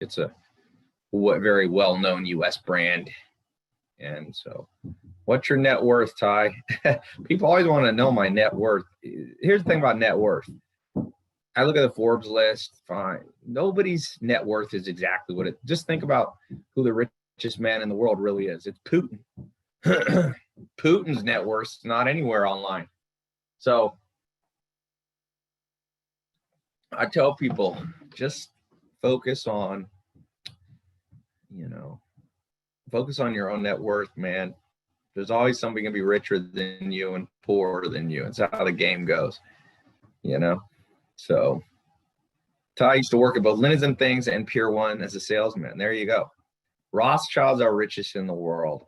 It's a very well-known U.S. brand. And so, what's your net worth, Ty? People always want to know my net worth. Here's the thing about net worth. I look at the Forbes list, fine. Nobody's net worth is exactly what it, just think about who the richest man in the world really is. It's Putin. Putin's net worth is not anywhere online. So I tell people, just focus on, focus on your own net worth, man. There's always somebody going to be richer than you and poorer than you. It's how the game goes, So Ty used to work at both Linens and Things and Pier 1 as a salesman. There you go. Rothschilds are richest in the world.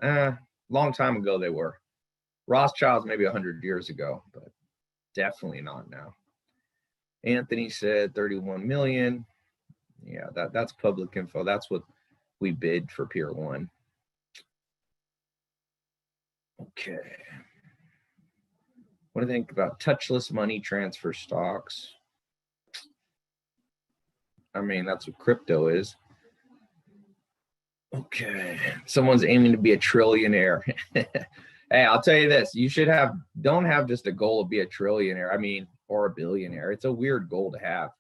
Long time ago they were. Rothschilds maybe 100 years ago, but definitely not now. Anthony said 31 million. Yeah, that's public info. That's what we bid for Pier 1. Okay. What do you think about touchless money transfer stocks? I mean, that's what crypto is. Okay. Someone's aiming to be a trillionaire. Hey, I'll tell you this. You should don't have just a goal to be a trillionaire. Or a billionaire. It's a weird goal to have.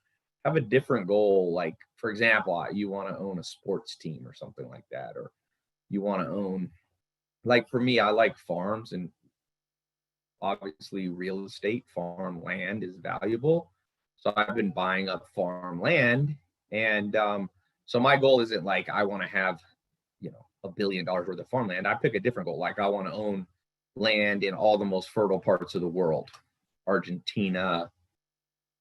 Have a different goal. Like, for example, you want to own a sports team or something like that. Or you want to own, like for me, I like farms, and obviously real estate, farm land is valuable. So I've been buying up farm land. And so my goal isn't like I want to have, $1 billion worth of farmland. I pick a different goal. Like I want to own land in all the most fertile parts of the world. Argentina,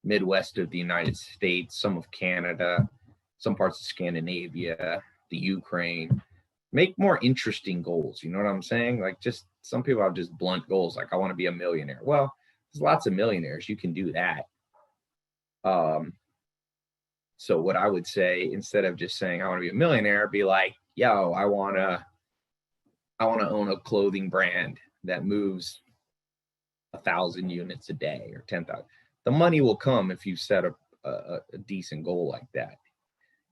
Midwest of the United States, some of Canada, some parts of Scandinavia, the Ukraine. Make more interesting goals. You know what I'm saying? Like, just some people have just blunt goals. Like, I want to be a millionaire. Well, there's lots of millionaires. You can do that. So what I would say, instead of just saying I want to be a millionaire, be like, yo, I want to own a clothing brand that moves 1,000 units a day or 10,000. The money will come if you set a decent goal like that.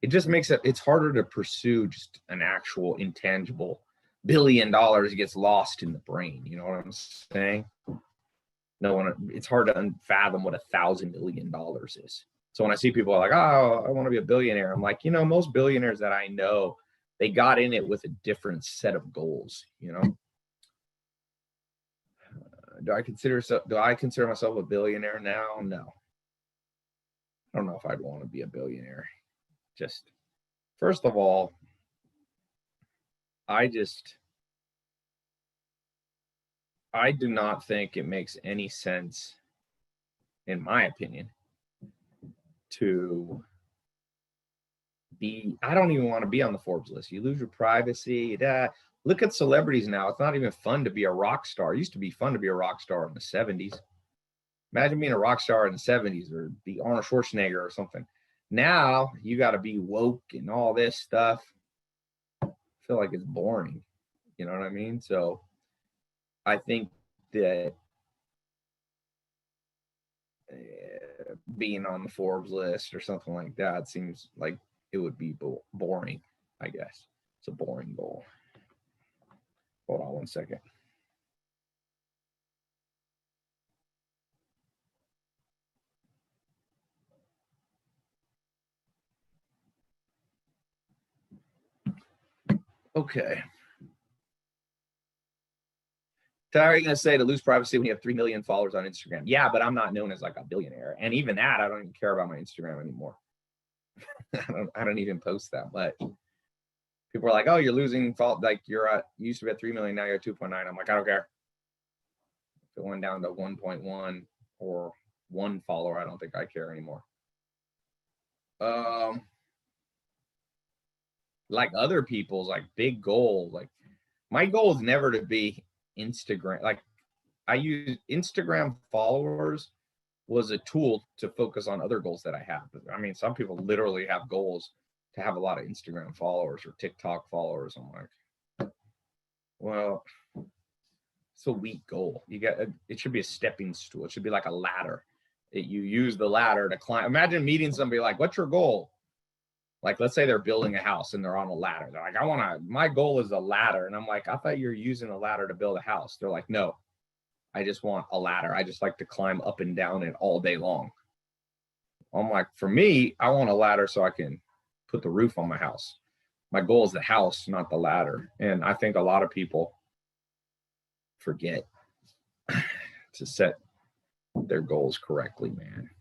It just makes it's harder to pursue just an actual intangible $1 billion. It gets lost in the brain. You know what I'm saying? It's hard to fathom what $1,000 million is. So when I see people like, oh, I want to be a billionaire, I'm like, most billionaires that I know, they got in it with a different set of goals. Do I consider myself a billionaire now? No. I don't know if I'd want to be a billionaire. Just, first of all, I do not think it makes any sense, in my opinion, to be, I don't even want to be on the Forbes list. You lose your privacy. Look at celebrities now. It's not even fun to be a rock star. It used to be fun to be a rock star in the 70s. Imagine being a rock star in the 70s, or be Arnold Schwarzenegger or something. Now you got to be woke and all this stuff. I feel like it's boring. You know what I mean? So I think that being on the Forbes list or something like that seems like it would be boring, I guess. It's a boring goal. Hold on one second. Okay. So how are you going to say to lose privacy when you have 3 million followers on Instagram? Yeah, but I'm not known as like a billionaire. And even that, I don't even care about my Instagram anymore. I don't even post that much. People are like, oh, you're losing, like you used to be at 3 million, now you're at 2.9. I'm like, I don't care. If it went down to 1.1 or 1 follower, I don't think I care anymore. Like other people's like big goal, like my goal is never to be Instagram. Like I use Instagram followers was a tool to focus on other goals that I have. I mean, some people literally have goals to have a lot of Instagram followers or TikTok followers. I'm like, well, it's a weak goal. It should be a stepping stool. It should be like a ladder. You use the ladder to climb. Imagine meeting somebody like, what's your goal? Like, let's say they're building a house and they're on a ladder. They're like, my goal is a ladder. And I'm like, I thought you're using a ladder to build a house. They're like, no, I just want a ladder. I just like to climb up and down it all day long. I'm like, for me, I want a ladder so I can put the roof on my house. My goal is the house, not the ladder. And I think a lot of people forget to set their goals correctly, man.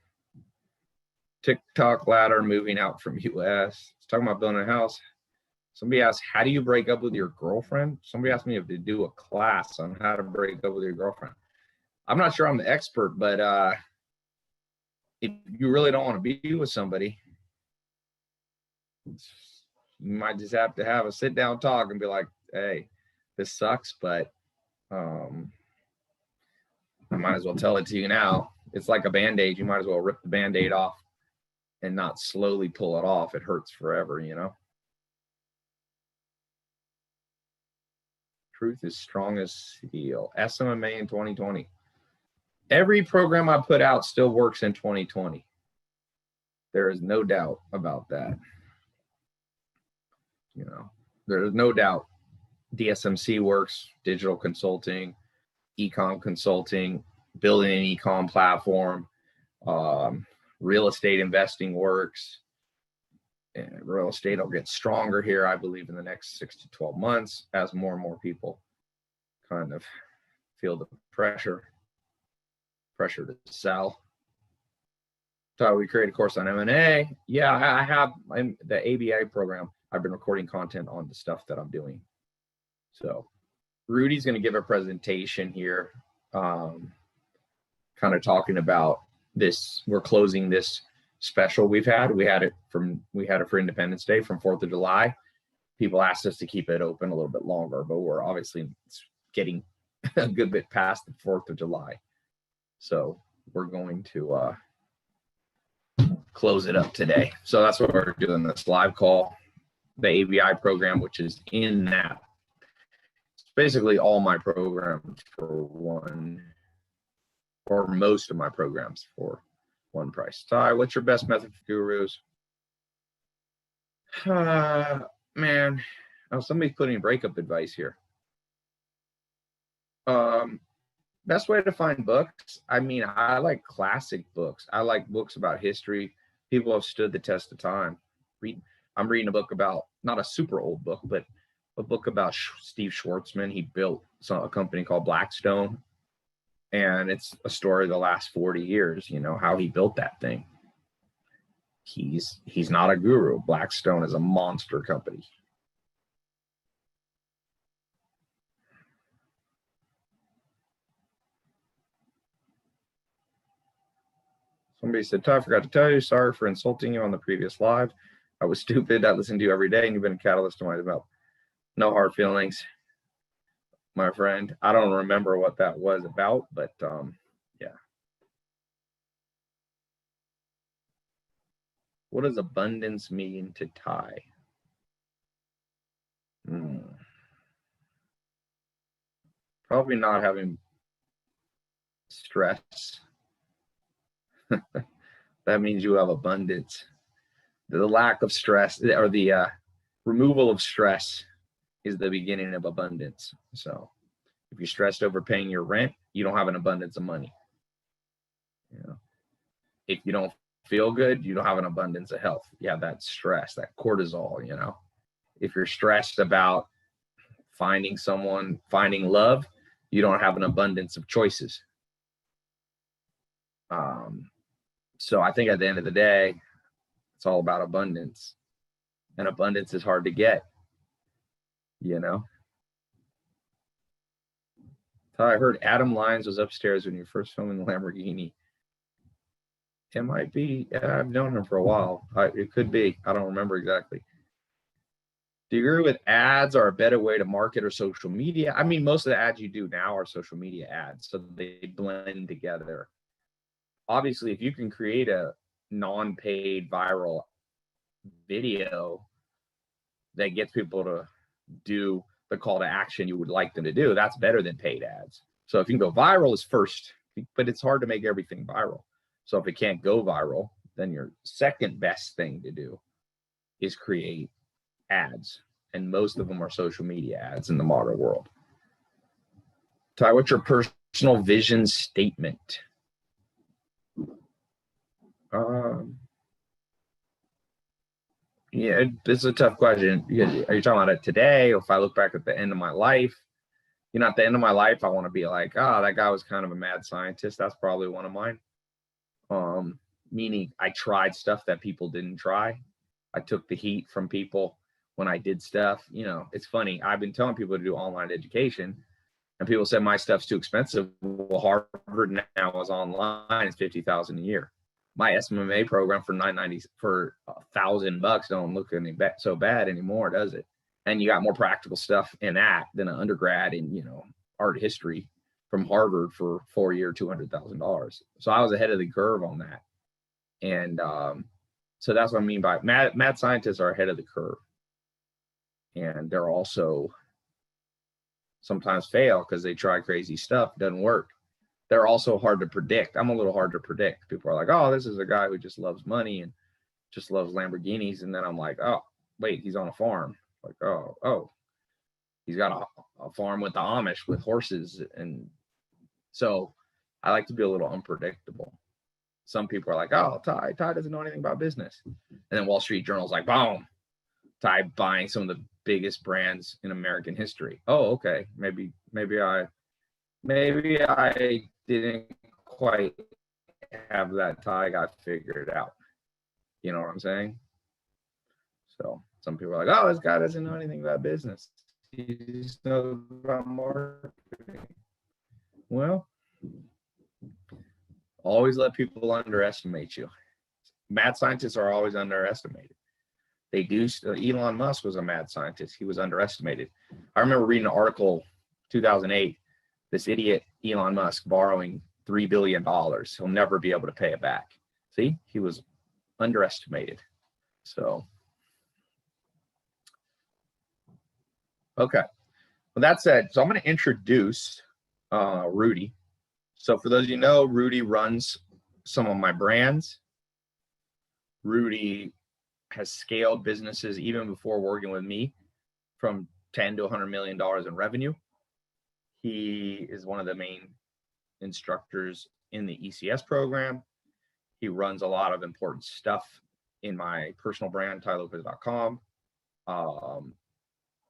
TikTok ladder moving out from US. It's talking about building a house. Somebody asked, how do you break up with your girlfriend? Somebody asked me if to do a class on how to break up with your girlfriend. I'm not sure I'm the expert, but if you really don't want to be with somebody, you might just have to have a sit down talk and be like, hey, this sucks, but I might as well tell it to you now. It's like a Band-Aid. You might as well rip the Band-Aid off and not slowly pull it off. It hurts forever, you know? Truth is strong as steel. SMMA in 2020. Every program I put out still works in 2020. There is no doubt about that. You know, there is no doubt DSMC works, digital consulting, e-com consulting, building an e-com platform, real estate investing works. And real estate will get stronger here, I believe, in the next 6 to 12 months as more and more people kind of feel the pressure to sell. So we create a course on M&A. Yeah, I have in the ABA program. I've been recording content on the stuff that I'm doing. So Rudy's going to give a presentation here, kind of talking about this. We're closing this special we've had. We had it for Independence Day from 4th of July. People asked us to keep it open a little bit longer, but we're obviously getting a good bit past the 4th of July. So we're going to close it up today. So that's what we're doing, this live call, the ABI program, which is in that. It's basically all my programs for one, or most of my programs for one price. Ty, what's your best method for gurus? Man, oh, somebody's putting breakup advice here. Best way to find books. I mean, I like classic books. I like books about history. People have stood the test of time. I'm reading a book about, not a super old book, but a book about Steve Schwarzman. He built a company called Blackstone. And it's a story of the last 40 years, you know, how he built that thing. He's not a guru. Blackstone is a monster company. Somebody said, Ty, I forgot to tell you, sorry for insulting you on the previous live. I was stupid. I listen to you every day, and you've been a catalyst to my development. No hard feelings, my friend. I don't remember what that was about, but yeah. What does abundance mean to Ty? Probably not having stress. That means you have abundance. The lack of stress, or the removal of stress, is the beginning of abundance. So if you're stressed over paying your rent, you don't have an abundance of money. You know, if you don't feel good, you don't have an abundance of health. Yeah, that's stress, that cortisol, you know. If you're stressed about finding someone, finding love, you don't have an abundance of choices. So I think at the end of the day, it's all about abundance. And abundance is hard to get, you know. I heard Adam Lyons was upstairs when you first filming the Lamborghini. It might be. I've known him for a while. It could be. I don't remember exactly. Do you agree with ads are a better way to market or social media? I mean, most of the ads you do now are social media ads, so they blend together. Obviously, if you can create a non-paid viral video that gets people to do the call to action you would like them to do, that's better than paid ads. So if you can go viral is first, but it's hard to make everything viral. So if it can't go viral, then your second best thing to do is create ads. And most of them are social media ads in the modern world. Ty, what's your personal vision statement? Yeah, it's a tough question. Are you talking about it today? Or if I look back at the end of my life? At the end of my life, I want to be like, oh, that guy was kind of a mad scientist. That's probably one of mine. Meaning I tried stuff that people didn't try. I took the heat from people when I did stuff. It's funny. I've been telling people to do online education, and people said my stuff's too expensive. Well, Harvard now is online. It's $50,000 a year. My SMMA program for $990 for $1,000 don't look so bad anymore, does it? And you got more practical stuff in that than an undergrad in art history from Harvard for 4-year $200,000. So I was ahead of the curve on that, and so that's what I mean by mad scientists are ahead of the curve, and they're also sometimes fail because they try crazy stuff, doesn't work. They're also hard to predict. I'm a little hard to predict. People are like, oh, this is a guy who just loves money and just loves Lamborghinis. And then I'm like, oh, wait, he's on a farm. Like, oh, he's got a farm with the Amish with horses. And so I like to be a little unpredictable. Some people are like, oh, Ty doesn't know anything about business. And then Wall Street Journal's like, boom, Ty buying some of the biggest brands in American history. Oh, okay. Maybe I didn't quite have that Ty got figured out. You know what I'm saying? So some people are like, oh, this guy doesn't know anything about business. He just knows about marketing. Well, always let people underestimate you. Mad scientists are always underestimated. They do. Elon Musk was a mad scientist. He was underestimated. I remember reading an article, 2008, this idiot Elon Musk borrowing $3 billion. He'll never be able to pay it back. See, he was underestimated. So, okay. Well, that said, so I'm going to introduce Rudy. So for those of you who know, Rudy runs some of my brands. Rudy has scaled businesses even before working with me from 10 to $100 million in revenue. He is one of the main instructors in the ECS program. He runs a lot of important stuff in my personal brand, tylopez.com.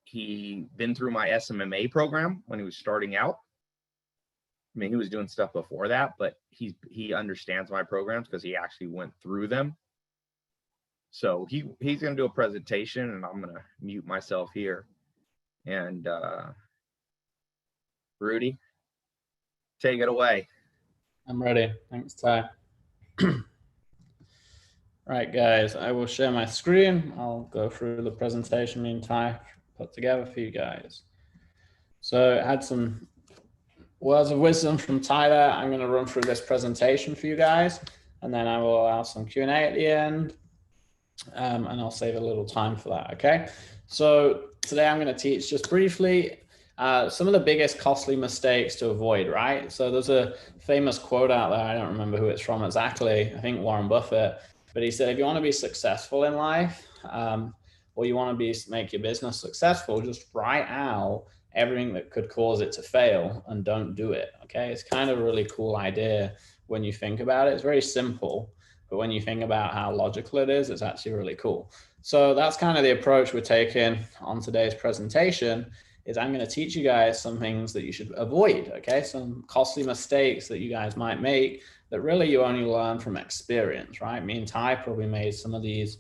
He been through my SMMA program when he was starting out. I mean, he was doing stuff before that, but he understands my programs because he actually went through them. So he's going to do a presentation, and I'm going to mute myself here. And Rudy, take it away. I'm ready. Thanks, Ty. Right, guys, I will share my screen. I'll go through the presentation me and Ty put together for you guys. So I had some words of wisdom from Ty there. I'm going to run through this presentation for you guys, and then I will allow some Q&A at the end, and I'll save a little time for that, okay? So today I'm going to teach just briefly some of the biggest costly mistakes to avoid, right? So there's a famous quote out there. I don't remember who it's from exactly. I think Warren Buffett. But he said, if you want to be successful in life, or you want to make your business successful, just write out everything that could cause it to fail and don't do it. Okay. It's kind of a really cool idea when you think about it. It's very simple, but when you think about how logical it is, it's actually really cool. So that's kind of the approach we're taking on today's presentation. Is I'm going to teach you guys some things that you should avoid, okay? Some costly mistakes that you guys might make that really you only learn from experience, right? Me and Ty probably made some of these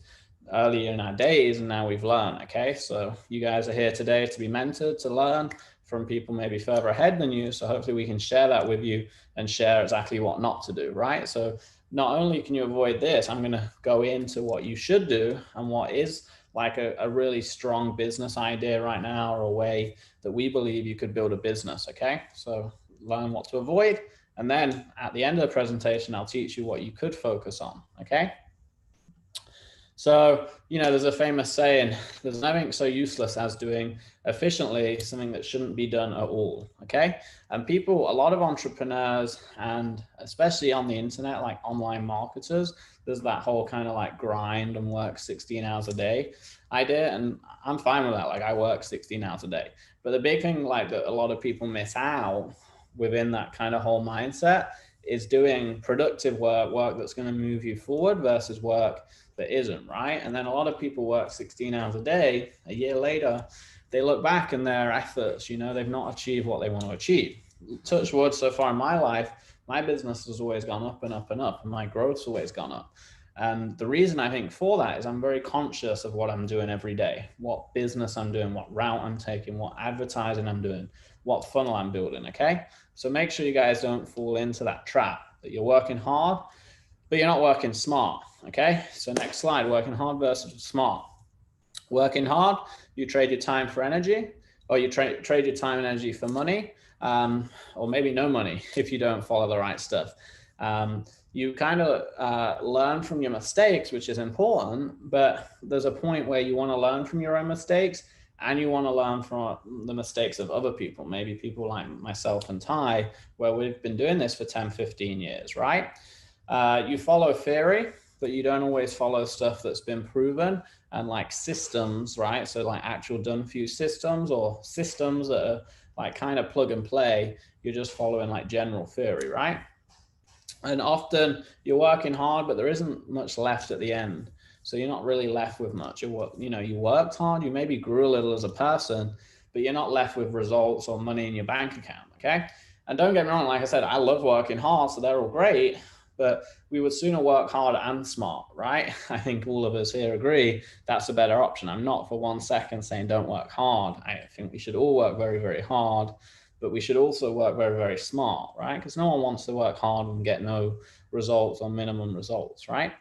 earlier in our days, and now we've learned, okay? So you guys are here today to be mentored, to learn from people maybe further ahead than you. So hopefully we can share that with you and share exactly what not to do, right? So not only can you avoid this, I'm going to go into what you should do and what is like a really strong business idea right now, or a way that we believe you could build a business, okay? So learn what to avoid. And then at the end of the presentation, I'll teach you what you could focus on, okay? So, there's a famous saying, there's nothing so useless as doing efficiently something that shouldn't be done at all. Okay. And people, a lot of entrepreneurs, and especially on the internet, like online marketers, there's that whole kind of like grind and work 16 hours a day idea. And I'm fine with that. Like I work 16 hours a day. But the big thing, like that a lot of people miss out within that kind of whole mindset is doing productive work that's going to move you forward versus work that isn't, right? And then a lot of people work 16 hours a day. A year later, they look back and their efforts, they've not achieved what they want to achieve. Touch wood, so far in my life, my business has always gone up and up and up, and my growth's always gone up. And the reason I think for that is I'm very conscious of what I'm doing every day, what business I'm doing, what route I'm taking, what advertising I'm doing, what funnel I'm building. Okay. So make sure you guys don't fall into that trap that you're working hard, but you're not working smart. Okay. So next slide, working hard versus smart. Working hard, you trade your time for energy, or you trade your time and energy for money, or maybe no money if you don't follow the right stuff. You kind of learn from your mistakes, which is important, but there's a point where you want to learn from your own mistakes and you want to learn from the mistakes of other people, maybe people like myself and Ty, where we've been doing this for 10, 15 years, right? You follow theory, but you don't always follow stuff that's been proven and like systems, right? So like actual done for you systems or systems that are like kind of plug and play. You're just following like general theory, right? And often you're working hard, but there isn't much left at the end. So you're not really left with much. You worked hard, you maybe grew a little as a person, but you're not left with results or money in your bank account. Okay. And don't get me wrong, like I said, I love working hard, so they're all great, but we would sooner work hard and smart, right? I think all of us here agree that's a better option. I'm not for 1 second saying don't work hard. I think we should all work very, very hard, but we should also work very, very smart, right? Because no one wants to work hard and get no results or minimum results, right?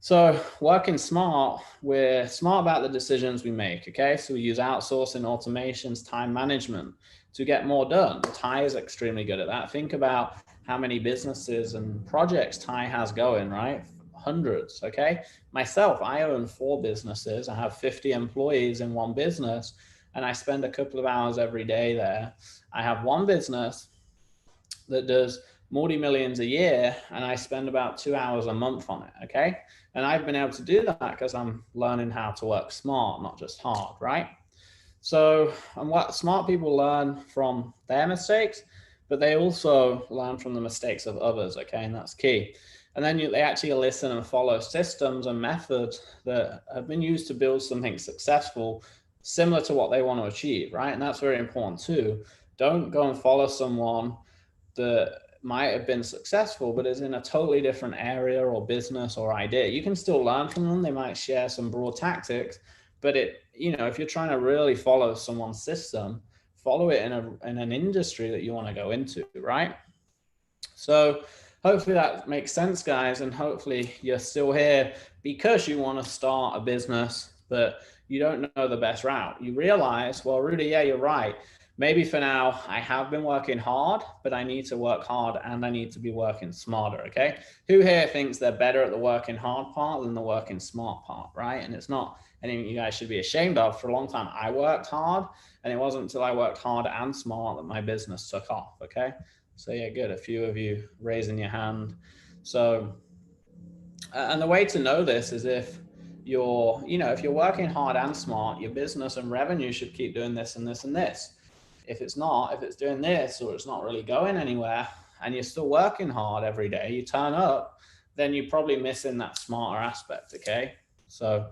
So working smart, we're smart about the decisions we make, okay? So we use outsourcing, automations, time management to get more done. Ty is extremely good at that. Think about how many businesses and projects Ty has going, right? Hundreds, okay? Myself, I own 4 businesses. I have 50 employees in one business, and I spend a couple of hours every day there. I have one business that does multi-millions a year, and I spend about 2 hours a month on it, okay? And I've been able to do that because I'm learning how to work smart, not just hard, right? So, and what smart people learn from their mistakes, but they also learn from the mistakes of others, okay? And that's key. And then they actually listen and follow systems and methods that have been used to build something successful, similar to what they want to achieve, right? And that's very important too. Don't go and follow someone that might have been successful, but is in a totally different area or business or idea. You can still learn from them. They might share some broad tactics, but if you're trying to really follow someone's system, follow it in an industry that you want to go into, right? So hopefully that makes sense, guys. And hopefully you're still here because you want to start a business, but you don't know the best route. You realize, well, Rudy, yeah, you're right. Maybe for now, I have been working hard, but I need to work hard and I need to be working smarter, okay? Who here thinks they're better at the working hard part than the working smart part, right? And it's not anything you guys should be ashamed of. For a long time, I worked hard, and it wasn't until I worked hard and smart that my business took off, okay? So yeah, good. A few of you raising your hand. So, and the way to know this is if if you're working hard and smart, your business and revenue should keep doing this and this and this. If it's not, if it's doing this or it's not really going anywhere and you're still working hard every day, you turn up, then you're probably missing that smarter aspect, okay? So,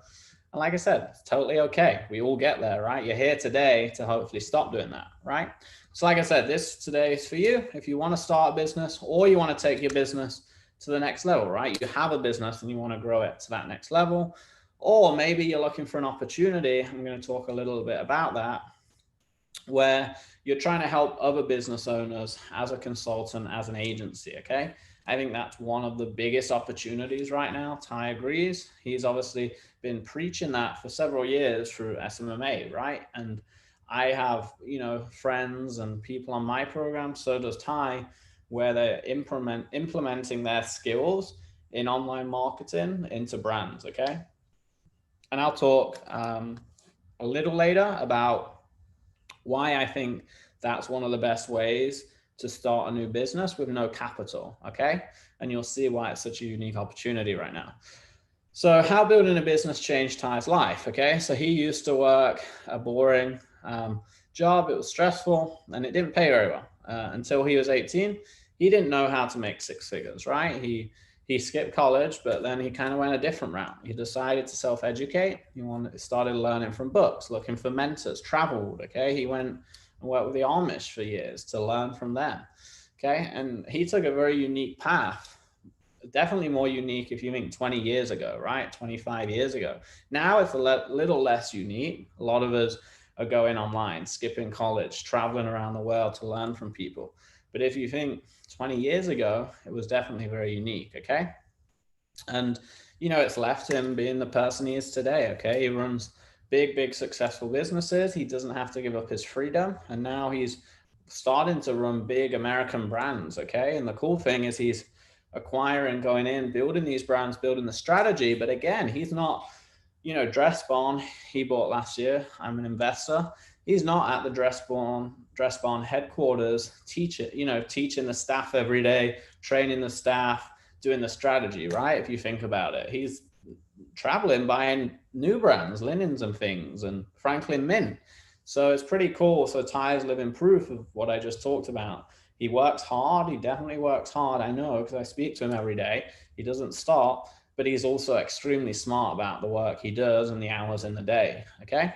and like I said, it's totally okay. We all get there, right? You're here today to hopefully stop doing that, right? So like I said, this today is for you. If you want to start a business or you want to take your business to the next level, right? You have a business and you want to grow it to that next level, or maybe you're looking for an opportunity. I'm going to talk a little bit about that, where you're trying to help other business owners as a consultant, as an agency, okay? I think that's one of the biggest opportunities right now. Ty agrees. He's obviously been preaching that for several years through SMMA, right? And I have, friends and people on my program, so does Ty, where they're implementing their skills in online marketing into brands, okay? And I'll talk a little later about why I think that's one of the best ways to start a new business with no capital, okay? And you'll see why it's such a unique opportunity right now. So how building a business changed Ty's life, okay? So he used to work a boring job. It was stressful and it didn't pay very well until he was 18. He didn't know how to make six figures, right? He skipped college, but then he kind of went a different route. He decided to self-educate. He started learning from books, looking for mentors, traveled, okay? He went and worked with the Amish for years to learn from them, okay? And he took a very unique path, definitely more unique if you think 20 years ago, right? 25 years ago. Now it's a little less unique. A lot of us are going online, skipping college, traveling around the world to learn from people. But if you think 20 years ago, it was definitely very unique, okay? And, you know, it's left him being the person he is today, okay? He runs big, successful businesses. He doesn't have to give up his freedom. And now he's starting to run big American brands, okay? And the cool thing is he's acquiring, going in, building these brands, building the strategy. But again, he's not, you know, Dressbarn he bought last year. I'm an investor. He's not at the Dressbarn headquarters teaching the staff every day, training the staff, doing the strategy, right? If you think about it, he's traveling, buying new brands, linens and things, and Franklin Mint. So it's pretty cool. So Ty is living proof of what I just talked about. He works hard. He definitely works hard. I know, because I speak to him every day. He doesn't stop, but he's also extremely smart about the work he does and the hours in the day. Okay.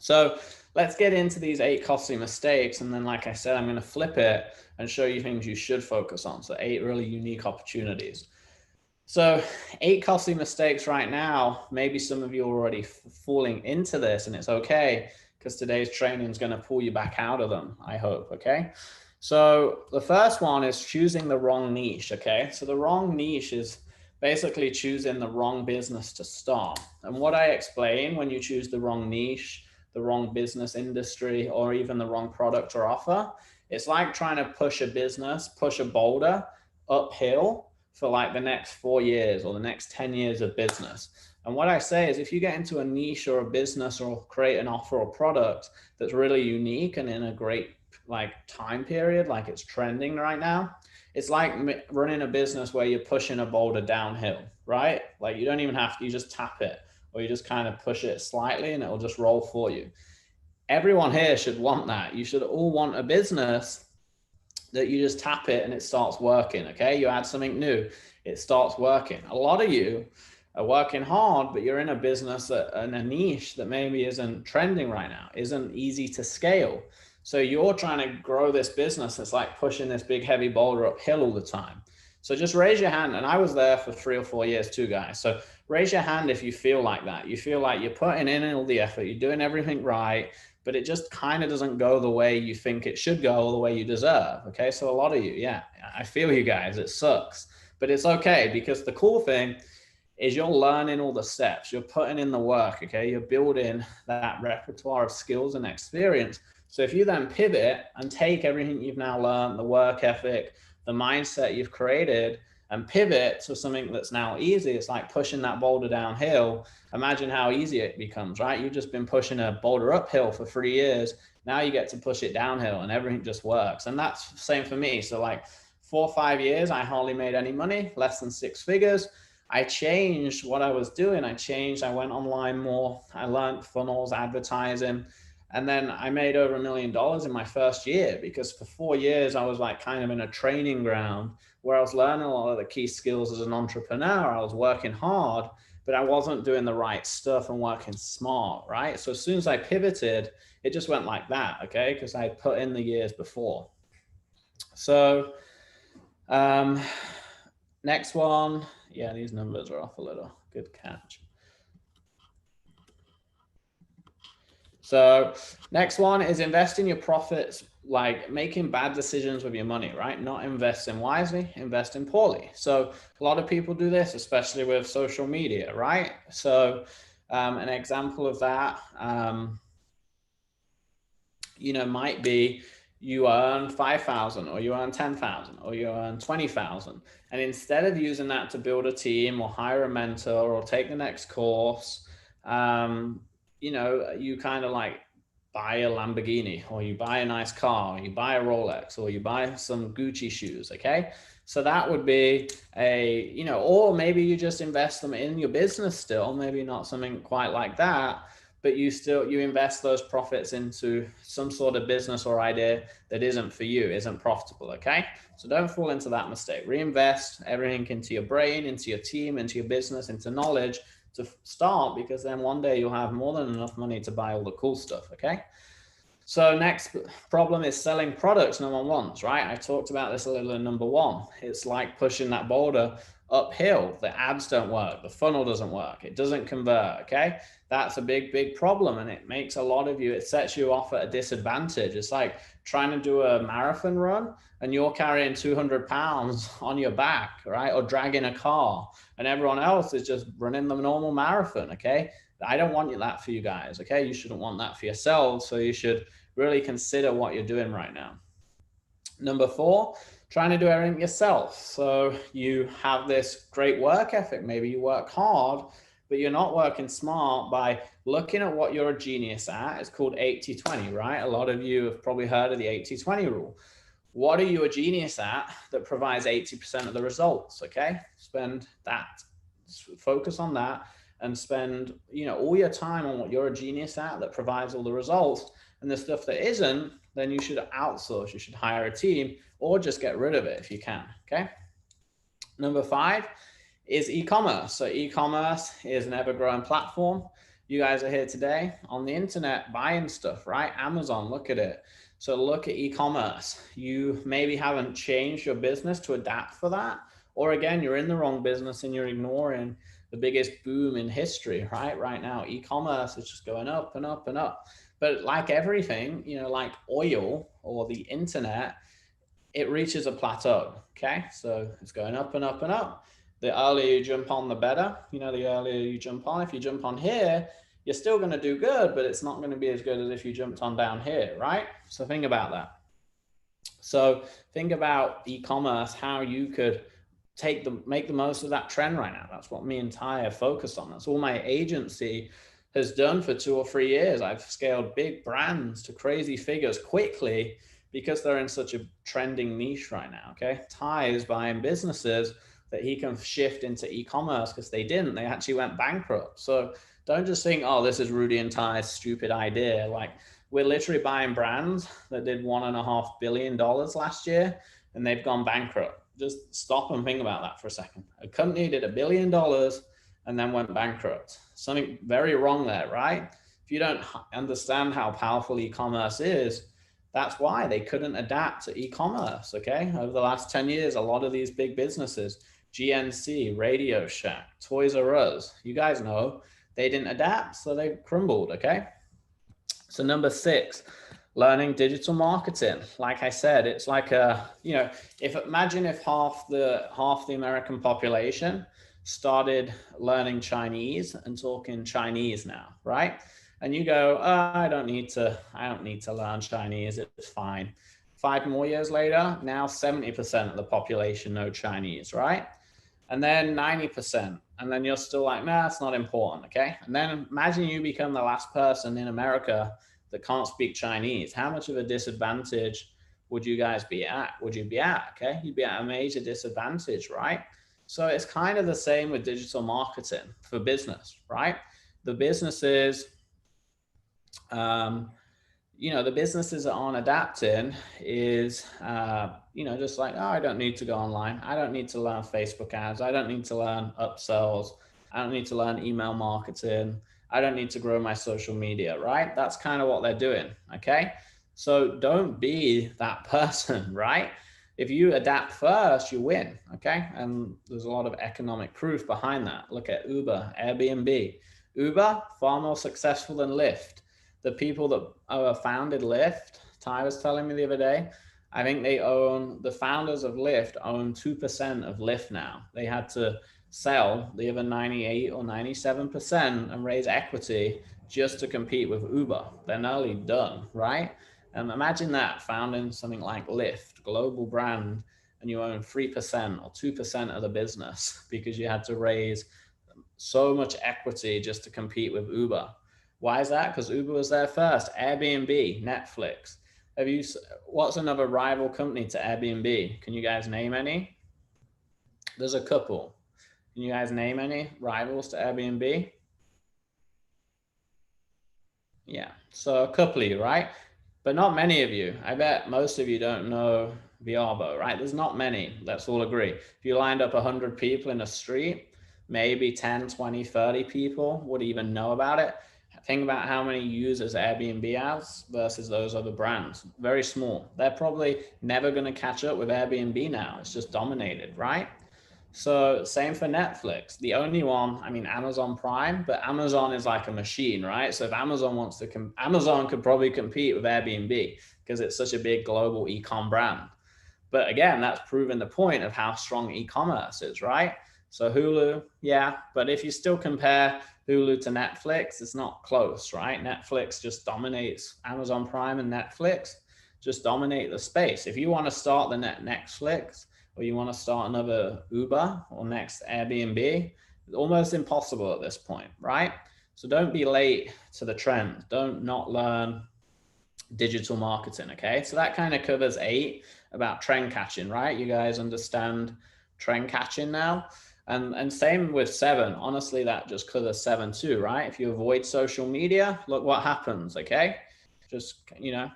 So let's get into these 8 costly mistakes. And then, like I said, I'm going to flip it and show you things you should focus on. So 8 really unique opportunities. So 8 costly mistakes right now. Maybe some of you are already falling into this, and it's okay, because today's training is going to pull you back out of them, I hope. Okay. So the first one is choosing the wrong niche. Okay. So the wrong niche is basically choosing the wrong business to start. And what I explain when you choose the wrong niche, the wrong business industry, or even the wrong product or offer, it's like trying to push a boulder uphill for like the next 4 years or the next 10 years of business. And what I say is, if you get into a niche or a business or create an offer or product that's really unique and in a great like time period, like it's trending right now, it's like running a business where you're pushing a boulder downhill, right? Like you don't even have to, you just tap it, or you just kind of push it slightly and it'll just roll for you. Everyone here should want that. You should all want a business that you just tap it and it starts working. Okay. You add something new, it starts working. A lot of you are working hard, but you're in a business and a niche that maybe isn't trending right now, isn't easy to scale. So you're trying to grow this business. It's like pushing this big heavy boulder uphill all the time. So just raise your hand. And I was there for 3 or 4 years too, guys. So raise your hand if you feel like that. You feel like you're putting in all the effort, you're doing everything right, but it just kind of doesn't go the way you think it should go, or the way you deserve. Okay. So a lot of you, yeah, I feel you guys, it sucks, but it's okay, because the cool thing is you're learning all the steps, you're putting in the work. Okay. You're building that repertoire of skills and experience. So if you then pivot and take everything you've now learned, the work ethic, the mindset you've created, and pivot to something that's now easy, it's like pushing that boulder downhill. Imagine how easy it becomes, right? You've just been pushing a boulder uphill for 3 years. Now you get to push it downhill and everything just works. And that's the same for me. So like 4 or 5 years, I hardly made any money, less than 6 figures. I changed what I was doing. I went online more. I learned funnels, advertising. And then I made over $1 million in my first year, because for 4 years, I was like kind of in a training ground where I was learning a lot of the key skills as an entrepreneur. I was working hard, but I wasn't doing the right stuff and working smart, right? So as soon as I pivoted, it just went like that, okay? Because I put in the years before. So next one. Yeah, these numbers are off a little. Good catch. So next one is invest in your profits, like making bad decisions with your money, right? Not investing wisely, investing poorly. So a lot of people do this, especially with social media, right? So an example of that, might be you earn 5,000 or you earn 10,000 or you earn 20,000. And instead of using that to build a team or hire a mentor or take the next course, you know, you kind of like buy a Lamborghini, or you buy a nice car, or you buy a Rolex, or you buy some Gucci shoes. Okay. So that would be a, you know, or maybe you just invest them in your business still, maybe not something quite like that, but you invest those profits into some sort of business or idea that isn't for you, isn't profitable. Okay. So don't fall into that mistake. Reinvest everything into your brain, into your team, into your business, into knowledge to start, because then one day you'll have more than enough money to buy all the cool stuff. Okay. So next problem is selling products no one wants, right? I talked about this a little in number one. It's like pushing that boulder uphill. The ads don't work. The funnel doesn't work. It doesn't convert, okay? That's a big, big problem. And it makes a lot of you, it sets you off at a disadvantage. It's like trying to do a marathon run and you're carrying 200 pounds on your back, right? Or dragging a car, and everyone else is just running the normal marathon, okay? I don't want that for you guys, okay? You shouldn't want that for yourselves. So you should really consider what you're doing right now. Number four, trying to do everything yourself. So you have this great work ethic. Maybe you work hard, but you're not working smart by looking at what you're a genius at. It's called 80-20, right? A lot of you have probably heard of the 80-20 rule. What are you a genius at that provides 80% of the results? Okay, spend that, focus on that, and spend, you know, all your time on what you're a genius at that provides all the results. And the stuff that isn't, then you should outsource. You should hire a team or just get rid of it if you can. Okay. Number five is e-commerce. So e-commerce is an ever-growing platform. You guys are here today on the internet buying stuff, right? Amazon, look at it. So look at e-commerce. You maybe haven't changed your business to adapt for that. Or again, you're in the wrong business and you're ignoring the biggest boom in history, right? Right now, e-commerce is just going up and up and up. But like everything, you know, like oil or the internet, it reaches a plateau. Okay. So it's going up and up and up. The earlier you jump on, the better. You know, the earlier you jump on, if you jump on here, you're still going to do good, but it's not going to be as good as if you jumped on down here, right? So think about that. So think about e-commerce, how you could make the most of that trend right now. That's what me and Ty are focused on. That's all my agency has done for 2 or 3 years. I've scaled big brands to crazy figures quickly because they're in such a trending niche right now. Okay. Ty is buying businesses that he can shift into e-commerce because they didn't. They actually went bankrupt. So don't just think, oh, this is Rudy and Ty's stupid idea. Like, we're literally buying brands that did $1.5 billion last year and they've gone bankrupt. Just stop and think about that for a second. A company did $1 billion and then went bankrupt. Something very wrong there, right? If you don't understand how powerful e-commerce is, that's why they couldn't adapt to e-commerce, okay? Over the last 10 years, a lot of these big businesses, GNC, Radio Shack, Toys R Us, you guys know, they didn't adapt, so they crumbled, okay? So number 6, learning digital marketing. Like I said, it's like a, you know, imagine if half the American population started learning Chinese and talking Chinese now, right? And you go, oh, I don't need to learn Chinese. It's fine. 5 more years later, now 70% of the population know Chinese, right? And then 90%. And then you're still like, nah, it's not important, okay? And then imagine you become the last person in America that can't speak Chinese. How much of a disadvantage would you guys be at? Would you be at, okay? You'd be at a major disadvantage, right? So it's kind of the same with digital marketing for business, right? The businesses, you know, the businesses that aren't adapting is, you know, just like, oh, I don't need to go online. I don't need to learn Facebook ads. I don't need to learn upsells. I don't need to learn email marketing. I don't need to grow my social media, right? That's kind of what they're doing, okay? So don't be that person, right? If you adapt first, you win, okay? And there's a lot of economic proof behind that. Look at Uber, Airbnb. Uber, far more successful than Lyft. The people that founded Lyft, Ty was telling me the other day, I think the founders of Lyft own 2% of Lyft now. They had to sell the other 98 or 97% and raise equity just to compete with Uber. They're nearly done, right? And imagine that, founding something like Lyft, global brand, and you own 3% or 2% of the business because you had to raise so much equity just to compete with Uber. Why is that? Because Uber was there first. Airbnb, Netflix. What's another rival company to Airbnb? Can you guys name any? There's a couple. Can you guys name any rivals to Airbnb? Yeah, so a couple of you, right? But not many of you. I bet most of you don't know Vrbo, right? There's not many, let's all agree. If you lined up 100 people in a street, maybe 10, 20, 30 people would even know about it. Think about how many users Airbnb has versus those other brands. Very small. They're probably never going to catch up with Airbnb now. It's just dominated, right? So same for Netflix. The only one, I mean, Amazon Prime, but Amazon is like a machine, right? So if Amazon wants to, Amazon could probably compete with Airbnb because it's such a big global e-com brand. But again, that's proven the point of how strong e-commerce is, right? So Hulu, yeah, but if you still compare Hulu to Netflix, it's not close, right? Netflix just dominates. Amazon Prime and Netflix just dominate the space. If you want to start the Netflix, or you want to start another Uber or next Airbnb, it's almost impossible at this point, right? So don't be late to the trend. Don't not learn digital marketing, okay? So that kind of covers 8 about trend catching, right? You guys understand trend catching now? And same with 7. Honestly, that just covers 7 too, right? If you avoid social media, look what happens, okay? Just, you know,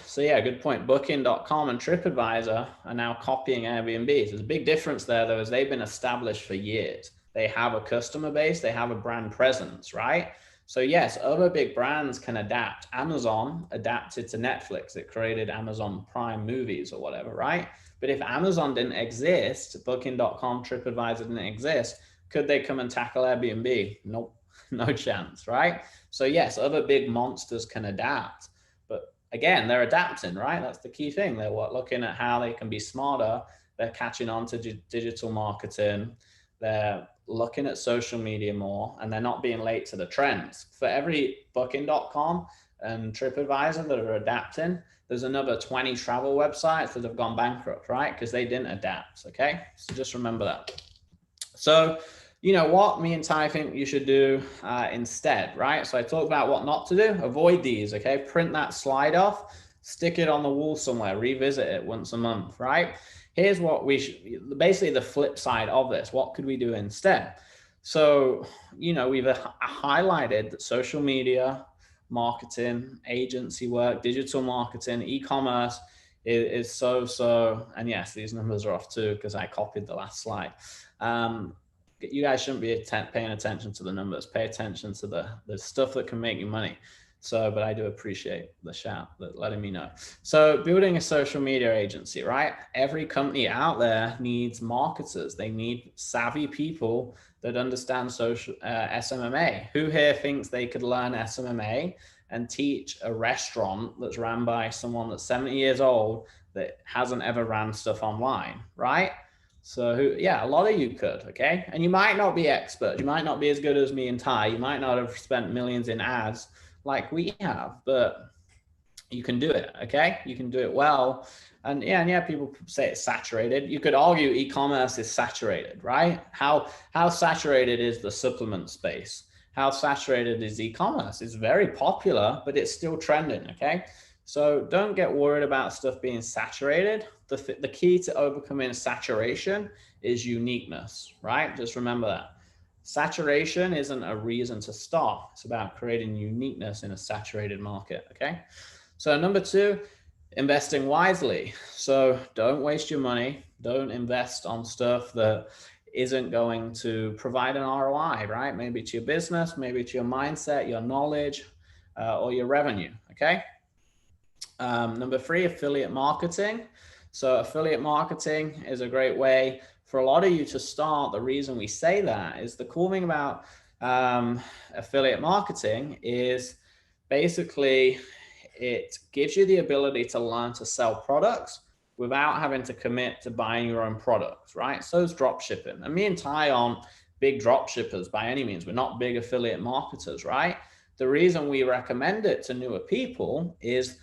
so yeah, good point. Booking.com and TripAdvisor are now copying Airbnb. There's a big difference there, though, as they've been established for years. They have a customer base, they have a brand presence, right? So yes, other big brands can adapt. Amazon adapted to Netflix. It created Amazon Prime movies or whatever, right? But if Amazon didn't exist, Booking.com, TripAdvisor didn't exist, could they come and tackle Airbnb? Nope, no chance, right? So yes, other big monsters can adapt. Again, they're adapting, right? That's the key thing. They're looking at how they can be smarter. They're catching on to digital marketing. They're looking at social media more, and they're not being late to the trends. For every Booking.com and TripAdvisor that are adapting, there's another 20 travel websites that have gone bankrupt, right? Because they didn't adapt, okay? So just remember that. So, you know what me and Ty think you should do instead, right? So I talked about what not to do. Avoid these, okay? Print that slide off, stick it on the wall somewhere, revisit it once a month, right? Here's what we should, basically the flip side of this. What could we do instead? So, you know, we've highlighted that social media, marketing, agency work, digital marketing, e-commerce is so, and yes, these numbers are off too, because I copied the last slide. You guys shouldn't be paying attention to the numbers. Pay attention to the stuff that can make you money. So, but I do appreciate the shout, letting me know. So building a social media agency, right? Every company out there needs marketers. They need savvy people that understand social SMMA. Who here thinks they could learn SMMA and teach a restaurant that's ran by someone that's 70 years old that hasn't ever ran stuff online, right? So yeah, a lot of you could, okay? And you might not be experts. You might not be as good as me and Ty. You might not have spent millions in ads like we have, but you can do it, okay? You can do it well. And yeah, people say it's saturated. You could argue e-commerce is saturated, right? How saturated is the supplement space? How saturated is e-commerce? It's very popular, but it's still trending, okay? So don't get worried about stuff being saturated. The key to overcoming saturation is uniqueness, right? Just remember that. Saturation isn't a reason to stop. It's about creating uniqueness in a saturated market, okay? So number 2, investing wisely. So don't waste your money. Don't invest on stuff that isn't going to provide an ROI, right? Maybe to your business, maybe to your mindset, your knowledge, or your revenue, okay? Number 3, affiliate marketing. So affiliate marketing is a great way for a lot of you to start. The reason we say that is the cool thing about affiliate marketing is basically it gives you the ability to learn to sell products without having to commit to buying your own products, right? So is drop shipping. And me and Ty aren't big drop shippers by any means. We're not big affiliate marketers, right? The reason we recommend it to newer people is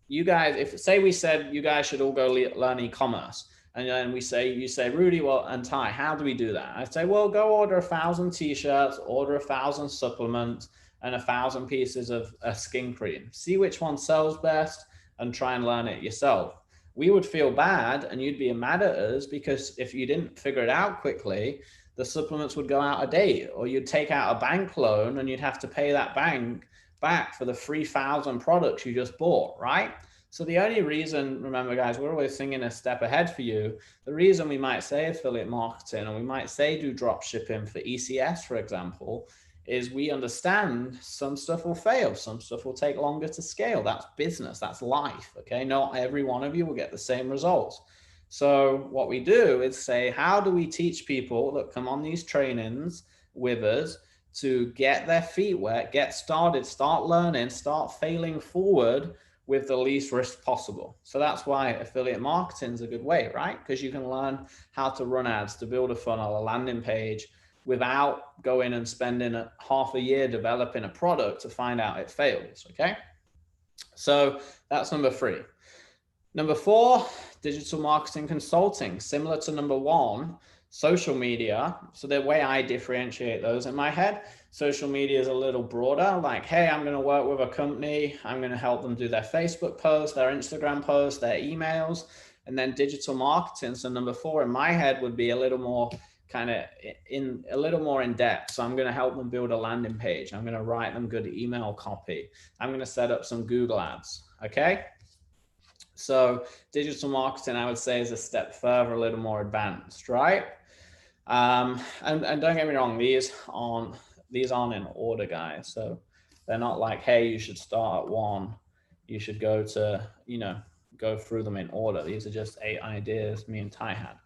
you guys, if say we said you guys should all go learn e-commerce, And then you say, Rudy, well, and Ty, how do we do that? I say, well, go order 1,000 t-shirts, order 1,000 supplements, and 1,000 pieces of skin cream. See which one sells best and try and learn it yourself. We would feel bad and you'd be mad at us because if you didn't figure it out quickly, the supplements would go out of date, or you'd take out a bank loan and you'd have to pay that bank back for the 3,000 products you just bought, right? So the only reason, remember guys, we're always thinking a step ahead for you. The reason we might say affiliate marketing and we might say do drop shipping for ECS, for example, is we understand some stuff will fail. Some stuff will take longer to scale. That's business, that's life, okay? Not every one of you will get the same results. So what we do is say, how do we teach people that come on these trainings with us to get their feet wet, get started, start learning, start failing forward with the least risk possible? So that's why affiliate marketing is a good way, right? Because you can learn how to run ads, to build a funnel, a landing page, without going and spending half a year developing a product to find out it fails, okay? So that's number 3. Number 4, digital marketing consulting, similar to number 1, social media. So the way I differentiate those in my head, social media is a little broader, like, hey, I'm going to work with a company. I'm going to help them do their Facebook posts, their Instagram posts, their emails, and then digital marketing. So number 4 in my head would be a little more in depth. So I'm going to help them build a landing page. I'm going to write them good email copy. I'm going to set up some Google ads. Okay. So digital marketing, I would say, is a step further, a little more advanced, right? And don't get me wrong, these aren't in order, guys. So they're not like, hey, you should start at 1. You should go to, go through them in order. These are just 8 ideas me and Ty had.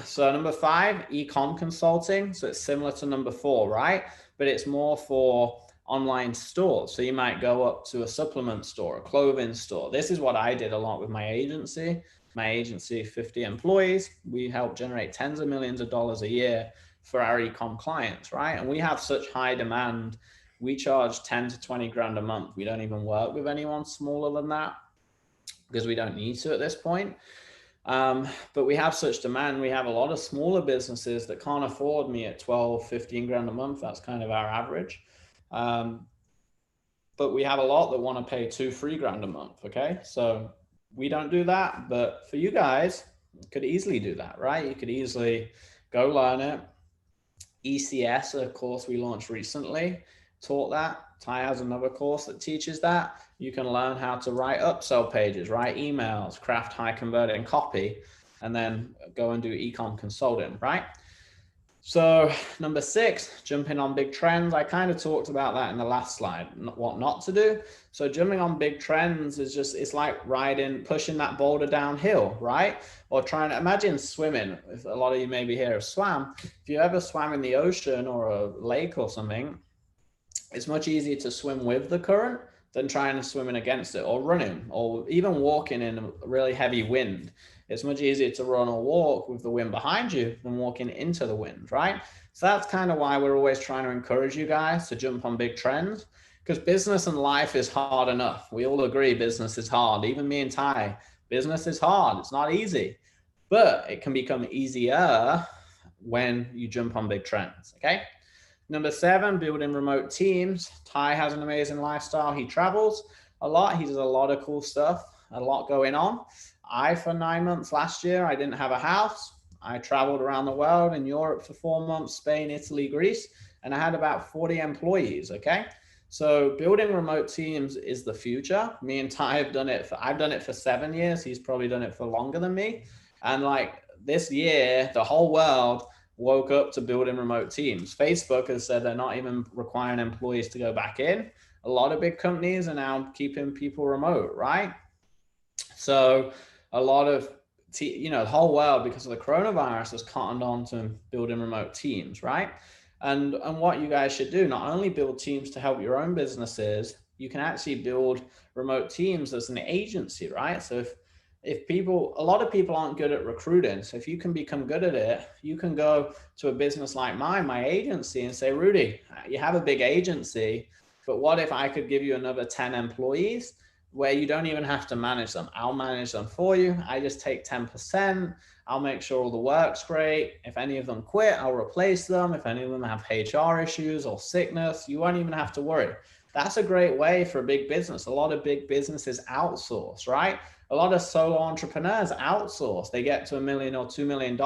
So number 5, e-com consulting. So it's similar to number 4, right? But it's more for online stores. So you might go up to a supplement store, a clothing store. This is what I did a lot with my agency. My agency, 50 employees. We help generate tens of millions of dollars a year for our e-com clients, right? And we have such high demand. We charge 10 to 20 grand a month. We don't even work with anyone smaller than that because we don't need to at this point. But we have such demand. We have a lot of smaller businesses that can't afford me at 12, 15 grand a month. That's kind of our average. But we have a lot that want to pay 2, 3 grand a month. Okay. So we don't do that, but for you guys, you could easily do that, right? You could easily go learn it. ECS, a course we launched recently, taught that. Ty has another course that teaches that. You can learn how to write upsell pages, write emails, craft high converting copy, and then go and do e-com consulting, right? So number 6, jumping on big trends. I kind of talked about that in the last slide, what not to do. So jumping on big trends is just, it's like pushing that boulder downhill, right? Or trying to imagine swimming. If a lot of you maybe here have swam, if you ever swam in the ocean or a lake or something, it's much easier to swim with the current than trying to swim in against it, or running, or even walking in a really heavy wind. It's much easier to run or walk with the wind behind you than walking into the wind, right? So that's kind of why we're always trying to encourage you guys to jump on big trends, because business and life is hard enough. We all agree business is hard. Even me and Ty, business is hard. It's not easy, but it can become easier when you jump on big trends, okay? Number 7, building remote teams. Ty has an amazing lifestyle. He travels a lot. He does a lot of cool stuff, a lot going on. For 9 months last year, I didn't have a house. I traveled around the world, in Europe for 4 months, Spain, Italy, Greece, and I had about 40 employees, okay? So building remote teams is the future. Me and Ty have done it. I've done it for 7 years. He's probably done it for longer than me. And like this year, the whole world woke up to building remote teams. Facebook has said they're not even requiring employees to go back in. A lot of big companies are now keeping people remote, right? So a lot of, the whole world, because of the coronavirus, has cottoned on to building remote teams, right? And what you guys should do, not only build teams to help your own businesses, you can actually build remote teams as an agency, right? So if a lot of people aren't good at recruiting. So if you can become good at it, you can go to a business like mine, my agency, and say, Rudy, you have a big agency, but what if I could give you another 10 employees where you don't even have to manage them. I'll manage them for you. I just take 10%. I'll make sure all the work's great. If any of them quit, I'll replace them. If any of them have HR issues or sickness, you won't even have to worry. That's a great way for a big business. A lot of big businesses outsource, right? A lot of solo entrepreneurs outsource. They get to $1 million or $2 million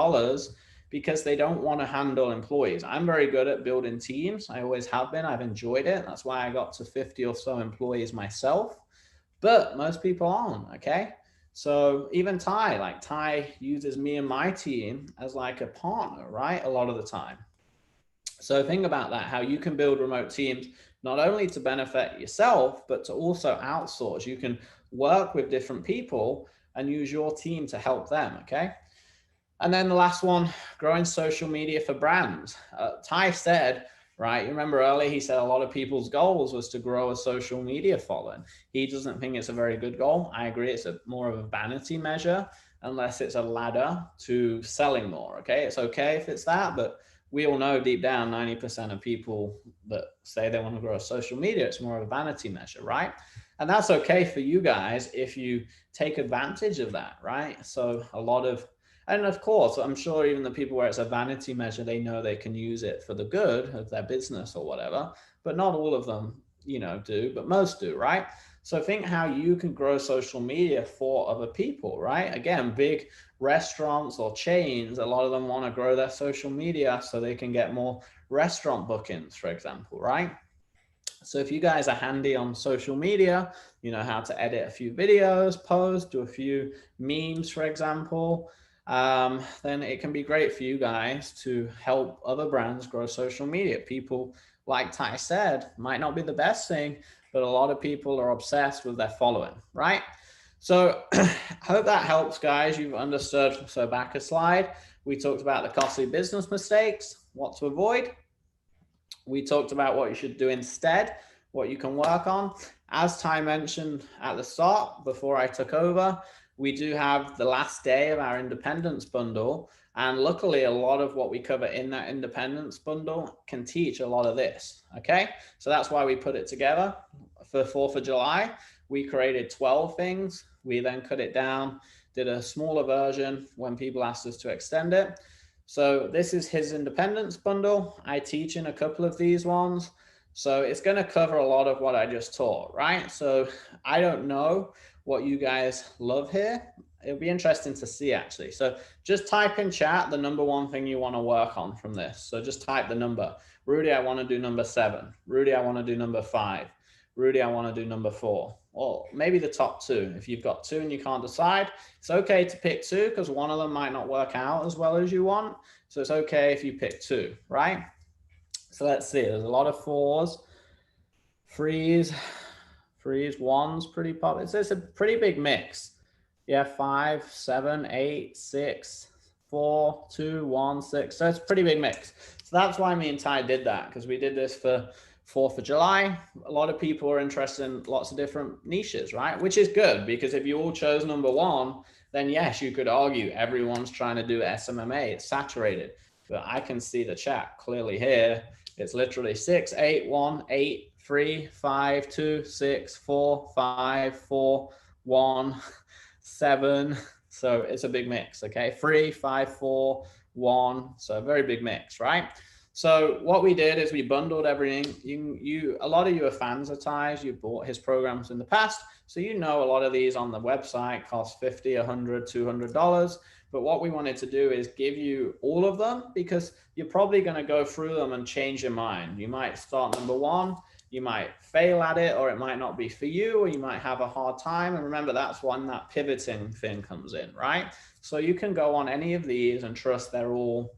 because they don't want to handle employees. I'm very good at building teams. I always have been. I've enjoyed it. That's why I got to 50 or so employees myself. But most people aren't, okay? So even Ty uses me and my team as like a partner, right? A lot of the time. So think about that, how you can build remote teams, not only to benefit yourself, but to also outsource. You can work with different people and use your team to help them, okay? And then the last one, growing social media for brands. Ty said, right, you remember earlier, he said a lot of people's goals was to grow a social media following. He doesn't think it's a very good goal. I agree, it's more of a vanity measure, unless it's a ladder to selling more, okay? It's okay if it's that, but we all know deep down, 90% of people that say they want to grow social media, it's more of a vanity measure, right? And that's okay for you guys if you take advantage of that, right? So a lot of, and of course, I'm sure even the people where it's a vanity measure, they know they can use it for the good of their business or whatever, but not all of them, do, but most do, right? So think how you can grow social media for other people, right? Again, big restaurants or chains, a lot of them want to grow their social media so they can get more restaurant bookings, for example, right? So if you guys are handy on social media, you know how to edit a few videos, post, do a few memes, for example, then it can be great for you guys to help other brands grow social media. People, like Ty said, might not be the best thing, but a lot of people are obsessed with their following, right? So I hope that helps, guys. You've understood. So back a slide. We talked about the costly business mistakes, what to avoid. We talked about what you should do instead, what you can work on. As Ty mentioned at the start, before I took over, we do have the last day of our independence bundle. And luckily, a lot of what we cover in that independence bundle can teach a lot of this, okay? So that's why we put it together for 4th of July. We created 12 things. We then cut it down, did a smaller version when people asked us to extend it. So this is his independence bundle. I teach in a couple of these ones. So it's going to cover a lot of what I just taught, right? So I don't know what you guys love here. It'll be interesting to see, actually. So just type in chat the number one thing you want to work on from this. So just type the number. Rudy, I want to do number 7. Rudy, I want to do number 5. Rudy, I want to do number 4. Or maybe the top 2. If you've got 2 and you can't decide, it's okay to pick 2 because one of them might not work out as well as you want. So it's okay if you pick 2, right? So let's see. There's a lot of 4s. Freeze, 1's pretty popular. So it's a pretty big mix. Yeah, 5, 7, 8, 6, 4, 2, 1, 6. So it's a pretty big mix. So that's why me and Ty did that, because we did this for 4th of July. A lot of people are interested in lots of different niches, right? Which is good, because if you all chose number 1, then yes, you could argue everyone's trying to do SMMA. It's saturated. But I can see the chat clearly here. It's literally 6, 8, 1, 8, 3, 5, 2, 6, 4, 5, 4, 1, 7. So it's a big mix, okay? 3, 5, 4, 1. So a very big mix, right? So what we did is we bundled everything. A lot of you are fans of Ty's. You bought his programs in the past. So you know a lot of these on the website cost $50, $100, $200. But what we wanted to do is give you all of them, because you're probably going to go through them and change your mind. You might start number 1. You might fail at it, or it might not be for you, or you might have a hard time. And remember, that's when that pivoting thing comes in, right? So you can go on any of these and trust they're all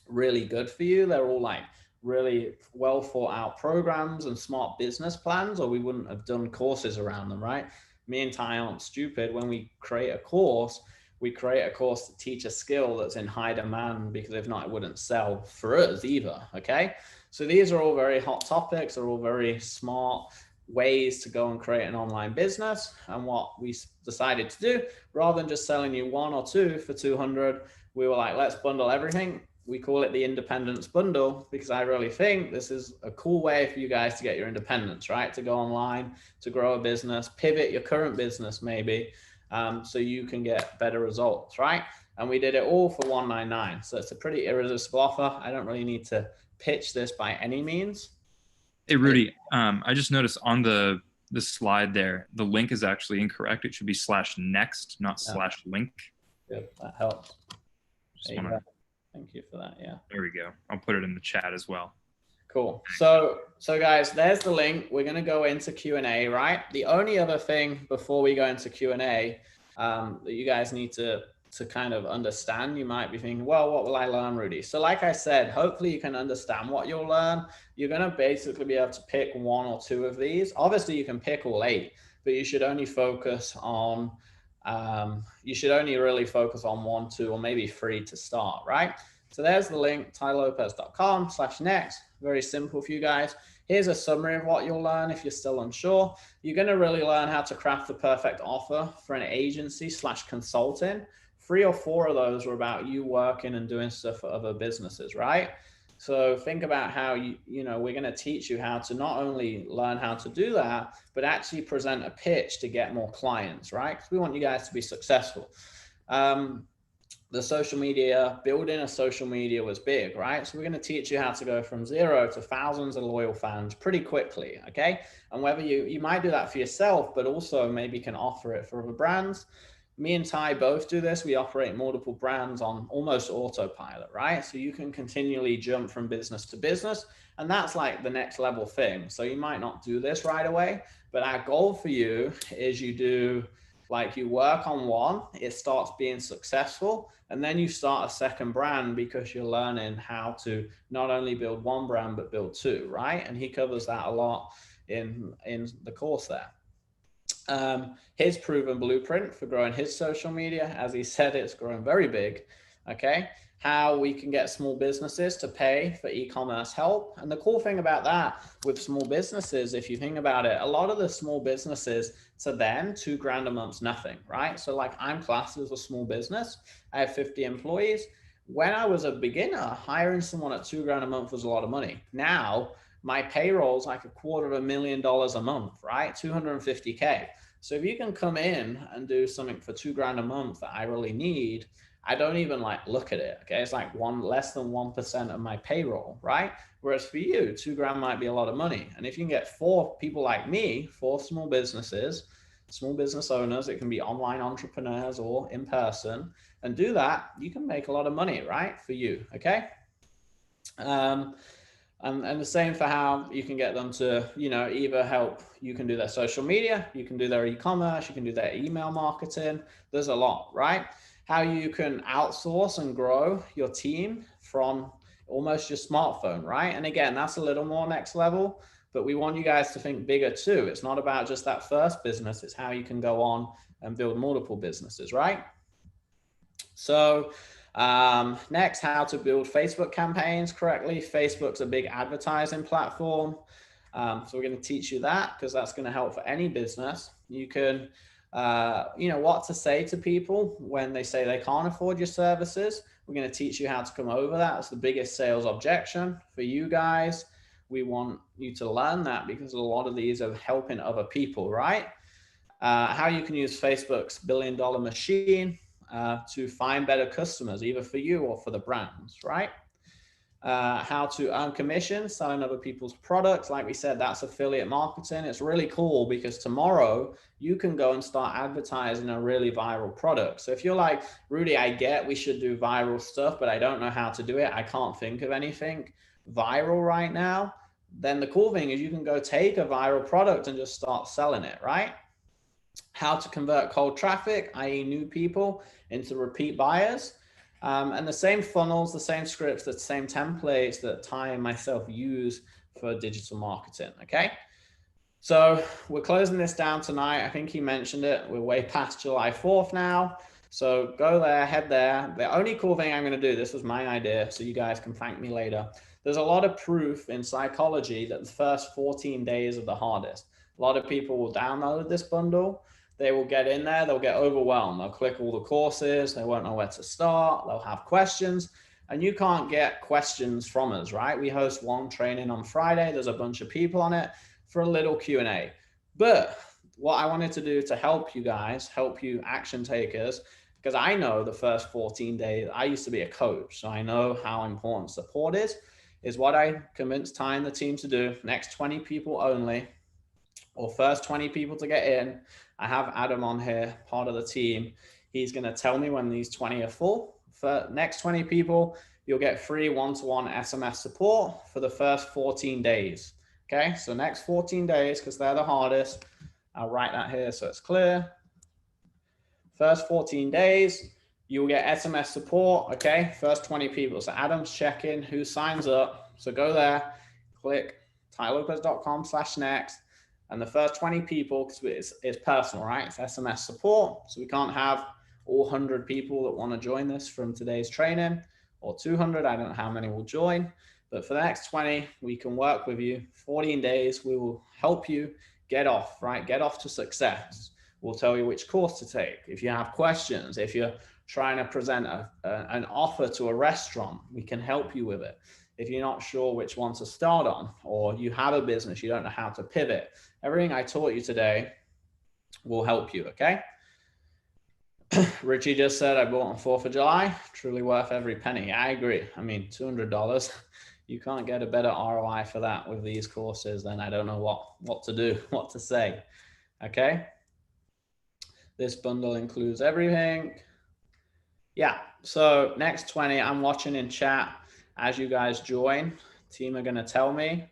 really good for you. They're all like really well thought out programs and smart business plans, or we wouldn't have done courses around them, right? Me and Ty aren't stupid. When we create a course, we create a course to teach a skill that's in high demand, because if not, it wouldn't sell for us either, okay? So these are all very hot topics. They're all very smart ways to go and create an online business. And what we decided to do, rather than just selling you 1 or 2 for 200, we were like, let's bundle everything. we call it the independence bundle because I really think this is a cool way for you guys to get your independence, right? To go online, to grow a business, pivot your current business maybe, so you can get better results, right? And we did it all for $199. So it's a pretty irresistible offer. I don't really need to pitch this by any means. Hey, Rudy, I just noticed on the slide there, the link is actually incorrect. It should be /next, not /link. Good, that helps. Just wanna, thank you for that. Yeah. there we go. I'll put it in the chat as well. Cool. So guys, there's the link. We're going to go into Q&A, right? The only other thing before we go into Q&A that you guys need to kind of understand, you might be thinking, well, what will I learn, Rudy? So like I said, hopefully you can understand what you'll learn. You're going to basically be able to pick 1 or 2 of these. Obviously you can pick all 8, but you should only focus on, you should only really focus on 1, 2, or maybe 3 to start, right? So there's the link, tailopez.com/next. Very simple for you guys. Here's a summary of what you'll learn if you're still unsure. You're going to really learn how to craft the perfect offer for an agency/consulting. 3 or 4 of those were about you working and doing stuff for other businesses, right? So think about how you know, we're going to teach you how to not only learn how to do that, but actually present a pitch to get more clients, right? Because we want you guys to be successful. The social media, building a social media was big, right? So we're going to teach you how to go from 0 to thousands of loyal fans pretty quickly, okay? And whether you might do that for yourself, but also maybe can offer it for other brands. Me and Ty both do this. We operate multiple brands on almost autopilot, right? So you can continually jump from business to business, and that's like the next level thing. So you might not do this right away, but our goal for you is you do, like, you work on one, it starts being successful, and then you start a second brand because you're learning how to not only build one brand, but build 2, right? And he covers that a lot in the course there. His proven blueprint for growing his social media, as he said, it's growing very big, okay? How we can get small businesses to pay for e-commerce help. And the cool thing about that with small businesses, if you think about it, a lot of the small businesses, to them, $2,000 a month's nothing, right? So like, I'm classed as a small business. I have 50 employees. When I was a beginner, hiring someone at $2,000 a month was a lot of money. Now, my payroll's like $250,000 a month, right? 250K. So if you can come in and do something for $2,000 a month that I really need, I don't even like look at it. Okay. It's like less than 1% of my payroll, right? Whereas for you, $2,000 might be a lot of money. And if you can get 4 people like me, 4 small businesses, small business owners, it can be online entrepreneurs or in person, and do that, you can make a lot of money, right? For you. Okay. And the same for how you can get them to, you know, either help, you can do their social media, you can do their e-commerce, you can do their email marketing. There's a lot, right? How you can outsource and grow your team from almost your smartphone, right? And again, that's a little more next level, but we want you guys to think bigger too. It's not about just that first business. It's how you can go on and build multiple businesses, right? So, next, how to build Facebook campaigns correctly. Facebook's a big advertising platform. So we're going to teach you that because that's going to help for any business. You can, you know, what to say to people when they say they can't afford your services. We're going to teach you how to come over that. It's the biggest sales objection for you guys. We want you to learn that because a lot of these are helping other people, right? How you can use Facebook's billion-dollar machine to find better customers, either for you or for the brands, right? How to earn commission selling other people's products. Like we said, that's affiliate marketing. It's really cool because tomorrow you can go and start advertising a really viral product. So if you're like, Rudy, I get we should do viral stuff, but I don't know how to do it. I can't think of anything viral right now. Then the cool thing is you can go take a viral product and just start selling it, right? How to convert cold traffic, i.e. new people, into repeat buyers. And the same funnels, the same scripts, the same templates that Ty and myself use for digital marketing, okay? So we're closing this down tonight. I think he mentioned it. We're way past July 4th now. So go there, head there. The only cool thing I'm going to do, this was my idea, so you guys can thank me later. There's a lot of proof in psychology that the first 14 days are the hardest. A lot of people will download this bundle. They will get in there, they'll get overwhelmed. They'll click all the courses. They won't know where to start. They'll have questions. and you can't get questions from us, right? We host one training on Friday. There's a bunch of people on it for a little Q&A. But what I wanted to do to help you guys, help you action takers, because I know the first 14 days, I used to be a coach, so I know how important support is what I convinced Ty and the team to do. Next 20 people only, or first 20 people to get in. I have Adam on here, part of the team. He's going to tell me when these 20 are full. For next 20 people, you'll get free one-to-one SMS support for the first 14 days. Okay, so next 14 days, because they're the hardest. I'll write that here so it's clear. First 14 days, you'll get SMS support, okay? First 20 people. So Adam's checking who signs up. So go there, click tylopez.com/next. And the first 20 people, because it's personal, right? It's SMS support. So we can't have all 100 people that want to join this from today's training, or 200. I don't know how many will join. But for the next 20, we can work with you. 14 days, we will help you get off, right? Get off to success. We'll tell you which course to take. If you have questions, if you're trying to present an offer to a restaurant, we can help you with it. If you're not sure which one to start on, or you have a business, you don't know how to pivot, everything I taught you today will help you, okay? Richie just said, I bought on 4th of July, truly worth every penny. I agree. I mean, $200, you can't get a better ROI for that with these courses. Then I don't know what to do, what to say, okay? This bundle includes everything. Yeah, so next 20, I'm watching in chat as you guys join. Team are gonna tell me.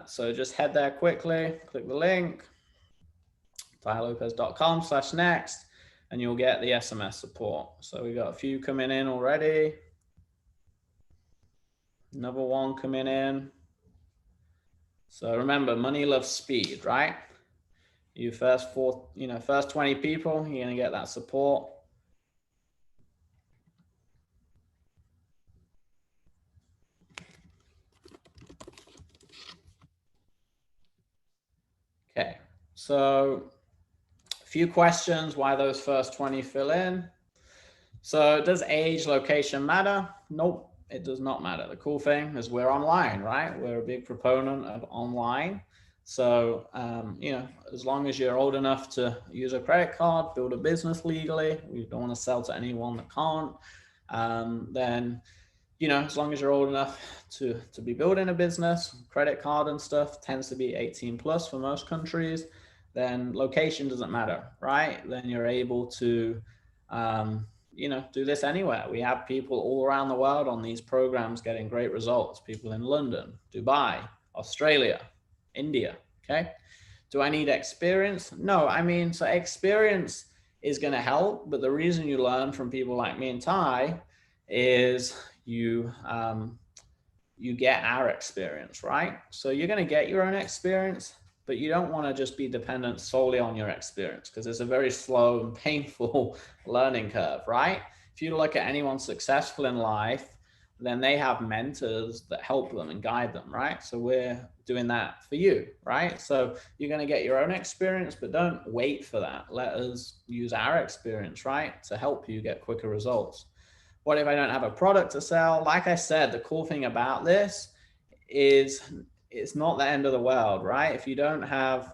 So just head there quickly, click the link, tylopez.com/next, and you'll get the SMS support. So we got a few coming in already. Another one coming in. So remember, money loves speed, right? You first 20 people, you're gonna get that support. Okay, so a few questions why those first 20 fill in. So does age, location matter? Nope, it does not matter. The cool thing is we're online, right? We're a big proponent of online. So, as long as you're old enough to use a credit card, build a business legally, we don't want to sell to anyone that can't, then, as long as you're old enough to be building a business, credit card and stuff tends to be 18 plus for most countries, then location doesn't matter, right? Then you're able to, do this anywhere. We have people all around the world on these programs getting great results. People in London, Dubai, Australia, India, okay? Do I need experience? No, I mean, so experience is going to help, but the reason you learn from people like me and Ty is you get our experience, right? So you're going to get your own experience, but you don't want to just be dependent solely on your experience, because it's a very slow and painful learning curve, right? If you look at anyone successful in life, then they have mentors that help them and guide them, right? So we're doing that for you, right? So you're going to get your own experience, but don't wait for that. Let us use our experience, right, to help you get quicker results. What if I don't have a product to sell? Like I said, the cool thing about this is it's not the end of the world, right? If you don't have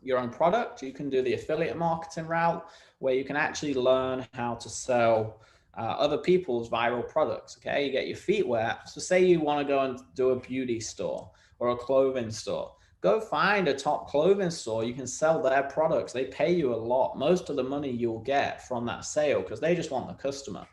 your own product, you can do the affiliate marketing route, where you can actually learn how to sell other people's viral products, okay? You get your feet wet. So say you want to go and do a beauty store or a clothing store. Go find a top clothing store. You can sell their products. They pay you a lot. Most of the money you'll get from that sale, because they just want the customer.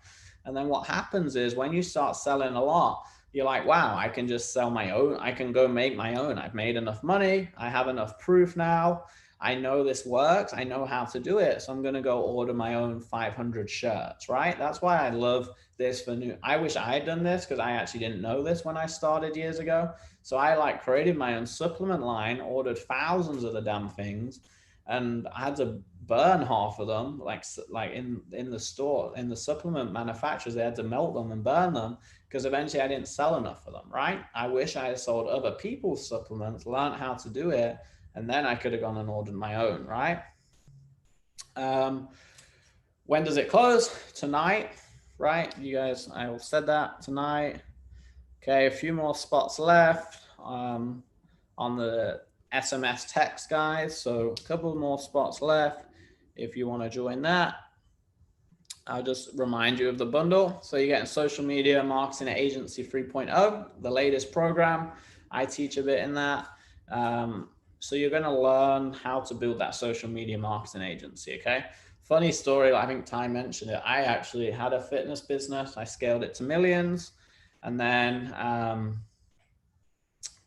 And then what happens is when you start selling a lot, you're like, wow, I can just sell my own. I can go make my own. I've made enough money. I have enough proof now. I know this works. I know how to do it. So I'm going to go order my own 500 shirts, right? That's why I love this for new. I wish I had done this, because I actually didn't know this when I started years ago. So I created my own supplement line, ordered thousands of the damn things, and I had to burn half of them, like in the store, in the supplement manufacturers, they had to melt them and burn them, because eventually I didn't sell enough of them, right? I wish I had sold other people's supplements, learned how to do it, and then I could have gone and ordered my own, right? When does it close? Tonight, right? You guys, I all said that tonight. Okay, a few more spots left on the SMS text, guys. So a couple more spots left if you want to join that. I'll just remind you of the bundle. So you're getting Social Media Marketing Agency 3.0, the latest program. I teach a bit in that. So you're going to learn how to build that social media marketing agency, okay? Funny story, I think Ty mentioned it. I actually had a fitness business. I scaled it to millions. And then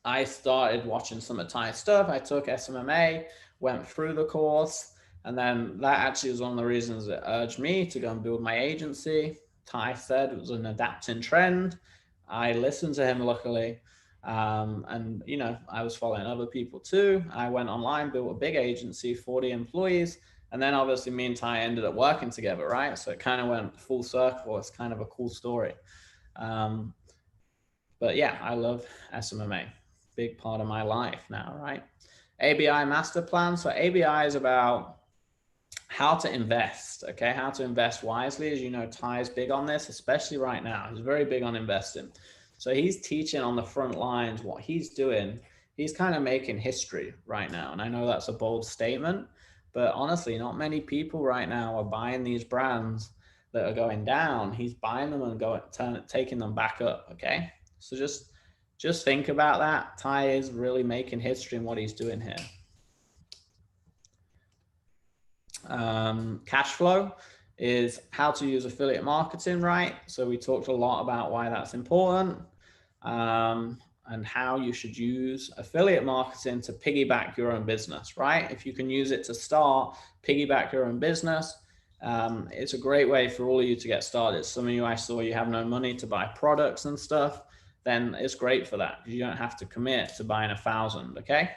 I started watching some of Ty's stuff. I took SMMA, went through the course. And then that actually was one of the reasons that urged me to go and build my agency. Ty said it was an adapting trend. I listened to him, luckily. And, you know, I was following other people too. I went online, built a big agency, 40 employees. And then obviously me and Ty ended up working together, right? So it kind of went full circle. It's kind of a cool story. But yeah, I love SMMA. Big part of my life now, right? ABI master plan. So ABI is about how to invest, okay? How to invest wisely. As you know, Ty's big on this, especially right now. He's very big on investing. So he's teaching on the front lines what he's doing. He's kind of making history right now. And I know that's a bold statement, but honestly, not many people right now are buying these brands that are going down. He's buying them and taking them back up, okay? So just think about that. Ty is really making history in what he's doing here. Cash flow is how to use affiliate marketing, right? So we talked a lot about why that's important, and how you should use affiliate marketing to piggyback your own business, right? If you can use it to start, piggyback your own business, it's a great way for all of you to get started. Some of you, I saw you have no money to buy products and stuff, then it's great for that. You don't have to commit to buying 1,000, okay?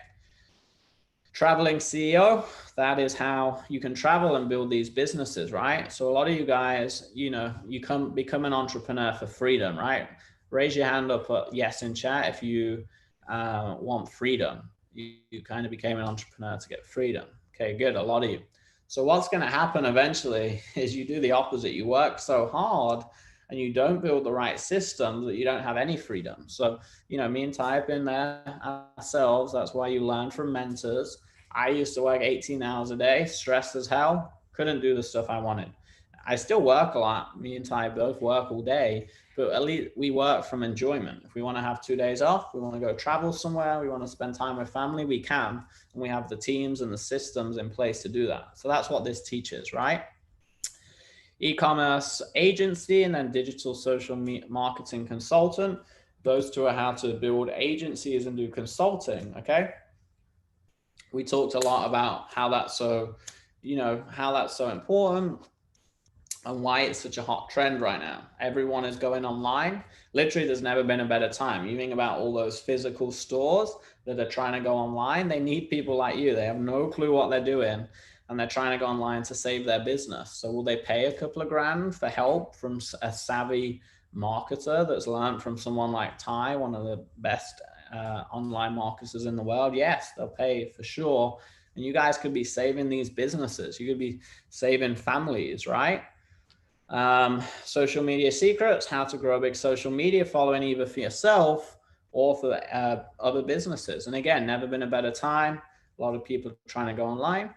Traveling CEO, that is how you can travel and build these businesses, right? So a lot of you guys, you know, you become an entrepreneur for freedom, right? Raise your hand up, yes, in chat if you want freedom. You kind of became an entrepreneur to get freedom. Okay, good, a lot of you. So what's going to happen eventually is you do the opposite. You work so hard and you don't build the right systems that you don't have any freedom. So, you know, me and Ty have been there ourselves. That's why you learn from mentors. I used to work 18 hours a day, stressed as hell, couldn't do the stuff I wanted. I still work a lot. Me and Ty both work all day, but at least we work from enjoyment. If we want to have 2 days off, we want to go travel somewhere, we want to spend time with family, we can. And we have the teams and the systems in place to do that. So that's what this teaches, right? E-commerce agency and then digital social marketing consultant. Those two are how to build agencies and do consulting, okay? We talked a lot about how that's so, you know, how that's so important and why it's such a hot trend right now. Everyone is going online. Literally, there's never been a better time. You think about all those physical stores that are trying to go online. They need people like you. They have no clue what they're doing, and they're trying to go online to save their business. So will they pay a couple of grand for help from a savvy marketer that's learned from someone like Ty, one of the best online marketers in the world? Yes, they'll pay for sure. And you guys could be saving these businesses. You could be saving families, right? Social media secrets, how to grow big social media following either for yourself or for other businesses. And again, never been a better time. A lot of people trying to go online.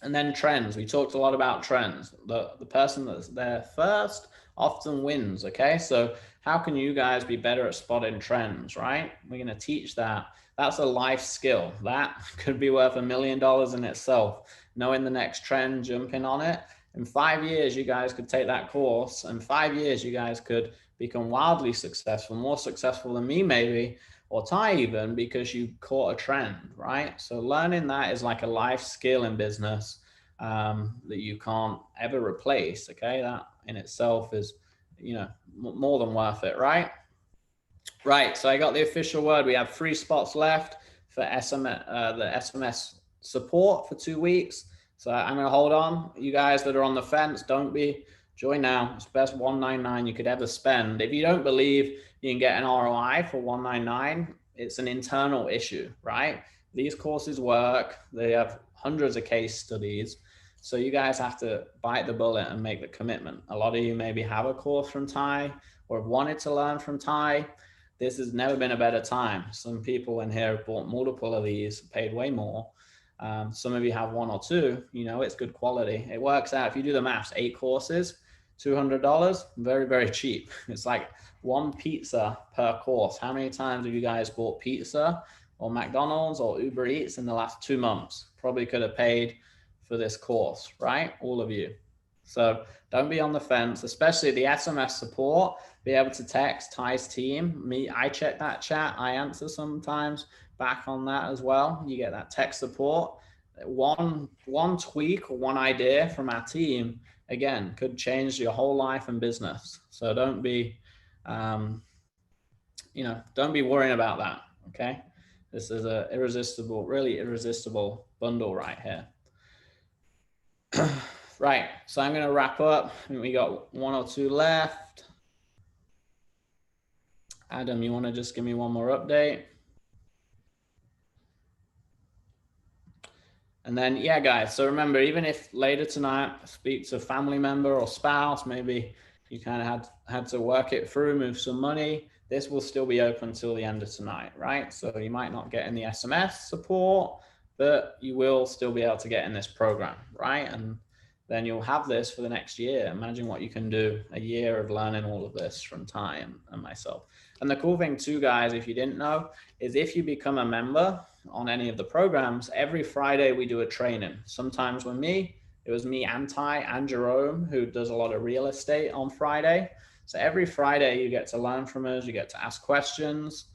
And then trends. We talked a lot about trends. The person that's there first often wins, okay? So how can you guys be better at spotting trends, right? We're going to teach that. That's a life skill. That could be worth $1 million in itself. Knowing the next trend, jumping on it. In 5 years, you guys could take that course. In 5 years, you guys could become wildly successful, more successful than me maybe, or Ty even, because you caught a trend, right? So learning that is like a life skill in business that you can't ever replace, okay? That in itself is, you know, more than worth it, right? Right, so I got the official word. We have 3 spots left for the SMS support for 2 weeks. So I'm going to hold on. You guys that are on the fence, don't be. Join now. It's best $199 you could ever spend. If you don't believe you can get an ROI for $199, it's an internal issue, right? These courses work. They have hundreds of case studies. So you guys have to bite the bullet and make the commitment. A lot of you maybe have a course from Ty or have wanted to learn from Ty. This has never been a better time. Some people in here have bought multiple of these, paid way more. Some of you have one or two, you know, it's good quality. It works out, if you do the maths, 8 courses, $200, very, very cheap. It's like 1 pizza per course. How many times have you guys bought pizza or McDonald's or Uber Eats in the last 2 months? Probably could have paid for this course, right? All of you. So don't be on the fence, especially the SMS support, be able to text Ty's team. Me, I check that chat. I answer sometimes back on that as well. You get that text support. One tweak or one idea from our team, again, could change your whole life and business. So don't be, you know, don't be worrying about that. Okay. This is a irresistible, really irresistible bundle right here. Right, so I'm going to wrap up. I think we got 1 or 2 left. Adam, you want to just give me one more update? And then, yeah, guys, so remember, even if later tonight speak to a family member or spouse, maybe you kind of had to work it through, move some money, this will still be open till the end of tonight, right? So you might not get any SMS support, but you will still be able to get in this program, right? And then you'll have this for the next year. Imagine what you can do, a year of learning all of this from Ty and myself. And the cool thing too, guys, if you didn't know, is if you become a member on any of the programs, every Friday we do a training. Sometimes with me, it was me and Ty and Jerome, who does a lot of real estate on Friday. So every Friday you get to learn from us, you get to ask questions.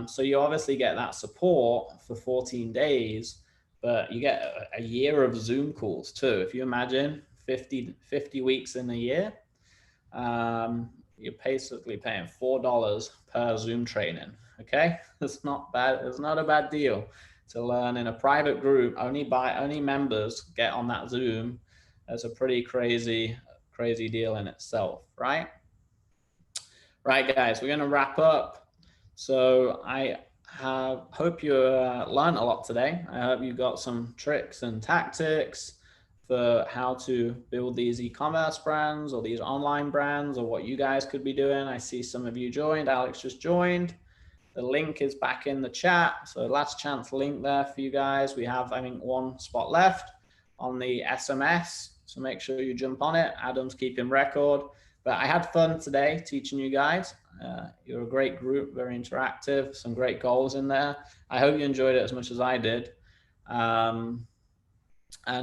So you obviously get that support for 14 days, but you get a year of Zoom calls too. If you imagine 50 weeks in a year, you're basically paying $4 per Zoom training. Okay, that's not bad. It's not a bad deal to learn in a private group. Only members get on that Zoom. That's a pretty crazy deal in itself, right? Right, guys, we're gonna wrap up. So I hope you learned a lot today. I hope you got some tricks and tactics for how to build these e-commerce brands or these online brands or what you guys could be doing. I see some of you joined. Alex just joined. The link is back in the chat. So last chance link there for you guys. We have, I think, 1 spot left on the SMS. So make sure you jump on it. Adam's keeping record. But I had fun today teaching you guys. You're a great group, very interactive, some great goals in there. I hope you enjoyed it as much as I did. And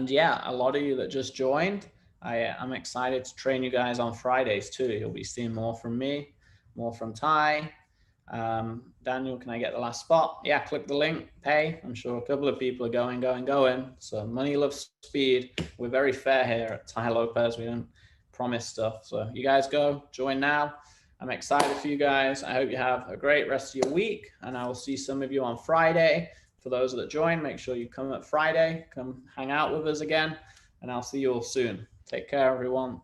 yeah, a lot of you that just joined, I'm excited to train you guys on Fridays too. You'll be seeing more from me, more from Ty. Daniel, can I get the last spot? Yeah, click the link, pay. I'm sure a couple of people are going. So money loves speed. We're very fair here at Ty Lopez. We don't promise stuff. So you guys go, join now. I'm excited for you guys. I hope you have a great rest of your week, and I will see some of you on Friday. For those that join, make sure you come at Friday, come hang out with us again, and I'll see you all soon. Take care, everyone.